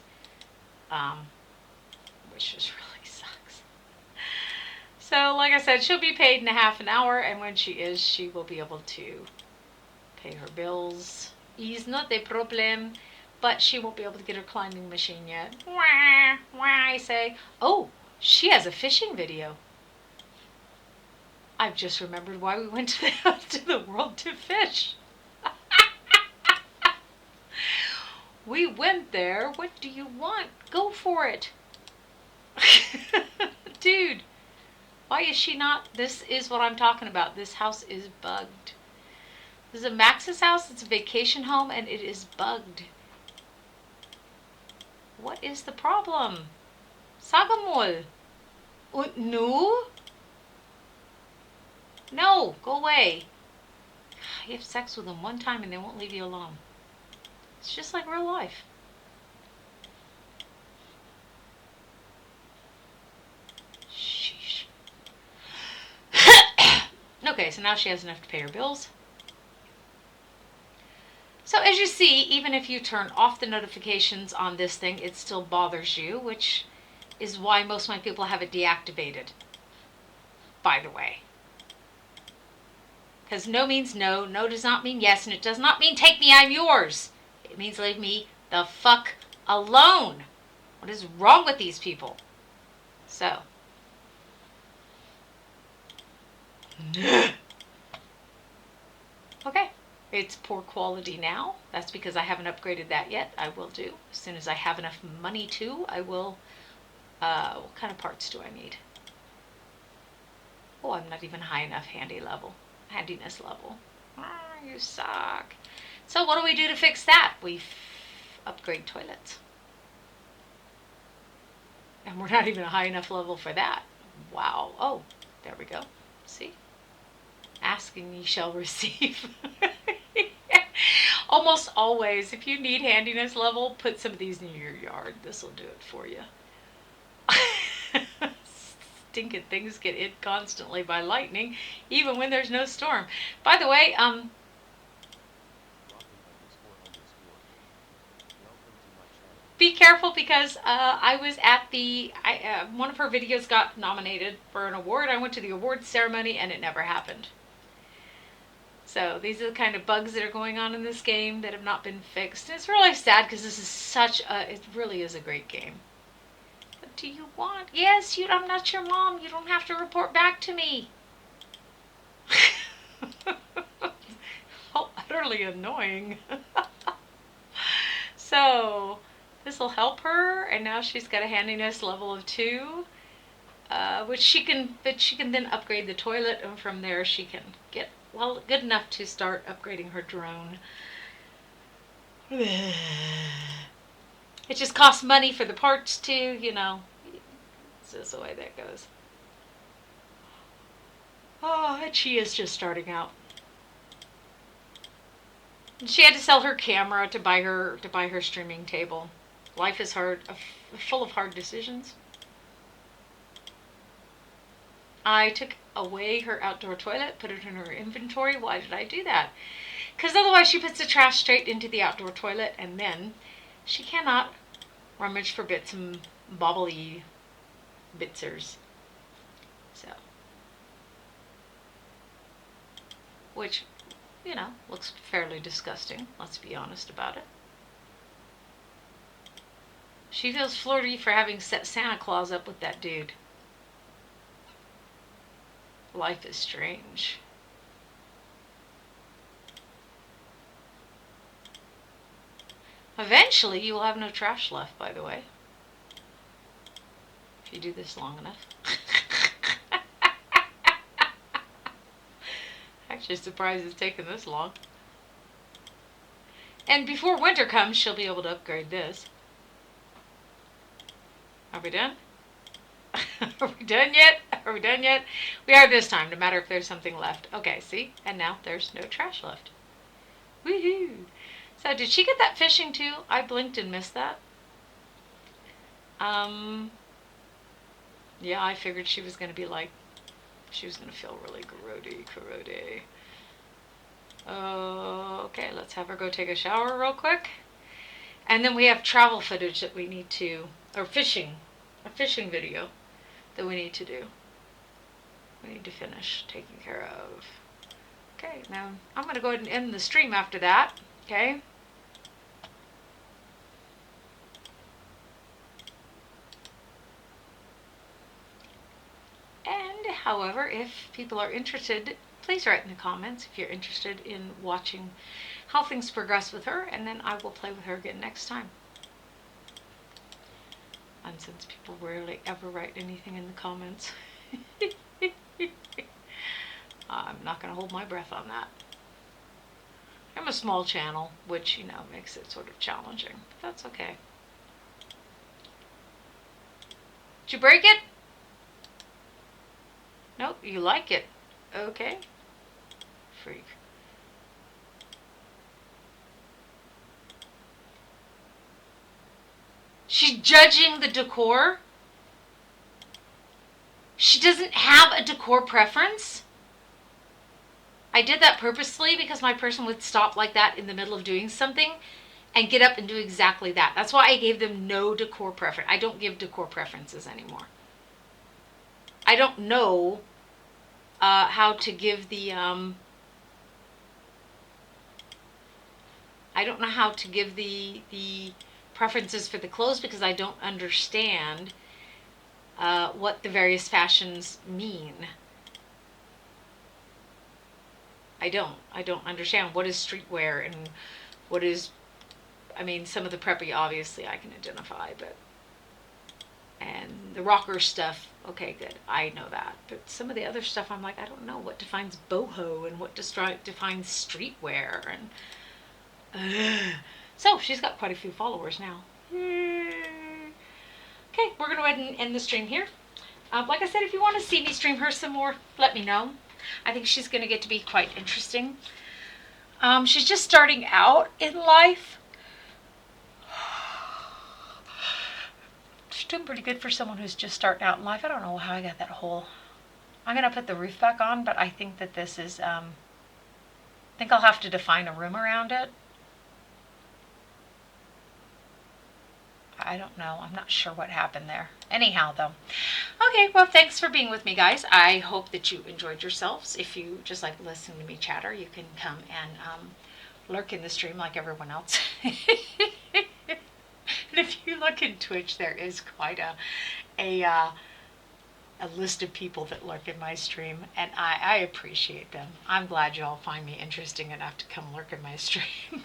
which just really sucks. So, like I said, she'll be paid in a half an hour, and when she is, she will be able to pay her bills. Is not a problem, but she won't be able to get her climbing machine yet. Wah, wah, I say. Oh, she has a fishing video. I've just remembered why we went to the world to fish. We went there. What do you want? Go for it. Dude. Why is she not? This is what I'm talking about. This house is bugged. This is a Max's house. It's a vacation home, and it is bugged. What is the problem? Sagamol. No? No, go away. You have sex with them one time, and they won't leave you alone. It's just like real life. Okay, so now she has enough to pay her bills. So as you see, even if you turn off the notifications on this thing, it still bothers you, which is why most of my people have it deactivated, by the way. Because no means no, no does not mean yes, and it does not mean take me, I'm yours. It means leave me the fuck alone. What is wrong with these people? So. Okay, it's poor quality now. That's because I haven't upgraded that yet. I will do. As soon as I have enough money to, I will. What kind of parts do I need? Oh, I'm not even high enough handiness level. You suck. So what do we do to fix that? We upgrade toilets. And we're not even a high enough level for that. Wow. Oh, there we go. See? Asking ye shall receive. Almost always, if you need handiness level, put some of these in your yard. This will do it for you. Stinking things get hit constantly by lightning, even when there's no storm. By the way, be careful because I was at the one of her videos got nominated for an award. I went to the awards ceremony and it never happened. So these are the kind of bugs that are going on in this game that have not been fixed. And it's really sad because this is it really is a great game. What do you want? Yes, I'm not your mom. You don't have to report back to me. How utterly annoying. So this will help her, and now she's got a handiness level of 2, which she can then upgrade the toilet, and from there she can get good enough to start upgrading her drone. It just costs money for the parts too, It's just the way that goes. Oh, and she is just starting out. She had to sell her camera to buy her streaming table. Life is hard, full of hard decisions. I took away her outdoor toilet, put it in her inventory. Why did I do that? Because otherwise she puts the trash straight into the outdoor toilet, and then she cannot rummage for bits and bobbly bitsers. So, which, looks fairly disgusting. Let's be honest about it. She feels flirty for having set Santa Claus up with that dude. Life is strange. Eventually, you will have no trash left, by the way. If you do this long enough. Actually surprised it's taken this long. And before winter comes, she'll be able to upgrade this. Are we done? Are we done yet? Are we done yet? We are this time, no matter if there's something left. Okay, see? And now there's no trash left. Woohoo! So did she get that fishing too? I blinked and missed that. Yeah, I figured she was going to be like, she was going to feel really grody. Okay, let's have her go take a shower real quick. And then we have travel footage that we need to, or a fishing video that we need to do. We need to finish taking care of. Okay, now I'm going to go ahead and end the stream after that, okay? And, however, if people are interested, please write in the comments if you're interested in watching how things progress with her, and then I will play with her again next time. And since people rarely ever write anything in the comments, I'm not going to hold my breath on that. I'm a small channel, which, makes it sort of challenging. But that's okay. Did you break it? Nope, you like it. Okay. Freak. She's judging the decor. She doesn't have a decor preference. I did that purposely because my person would stop like that in the middle of doing something and get up and do exactly that. That's why I gave them no decor preference. I don't give decor preferences anymore. I don't know how to give the I don't know how to give the preferences for the clothes because I don't understand what the various fashions mean. I don't understand what is streetwear and what is, some of the preppy obviously I can identify, but And the rocker stuff, okay, good, I know that. But some of the other stuff, I'm like, I don't know what defines boho and what defines streetwear. And so she's got quite a few followers now. Okay, we're going to go ahead and end the stream here. Like I said, if you want to see me stream her some more, let me know. I think she's going to get to be quite interesting. She's just starting out in life. She's doing pretty good for someone who's just starting out in life. I don't know how I got that hole. I'm going to put the roof back on, but I think that this is, I think I'll have to define a room around it. I don't know. I'm not sure what happened there. Anyhow, though. Okay, well, thanks for being with me, guys. I hope that you enjoyed yourselves. If you just like listening to me chatter, you can come and lurk in the stream like everyone else. And if you look in Twitch, there is quite a list of people that lurk in my stream, and I appreciate them. I'm glad you all find me interesting enough to come lurk in my stream.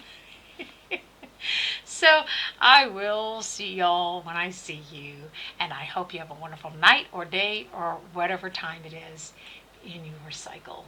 So I will see y'all when I see you, and I hope you have a wonderful night or day or whatever time it is in your cycle.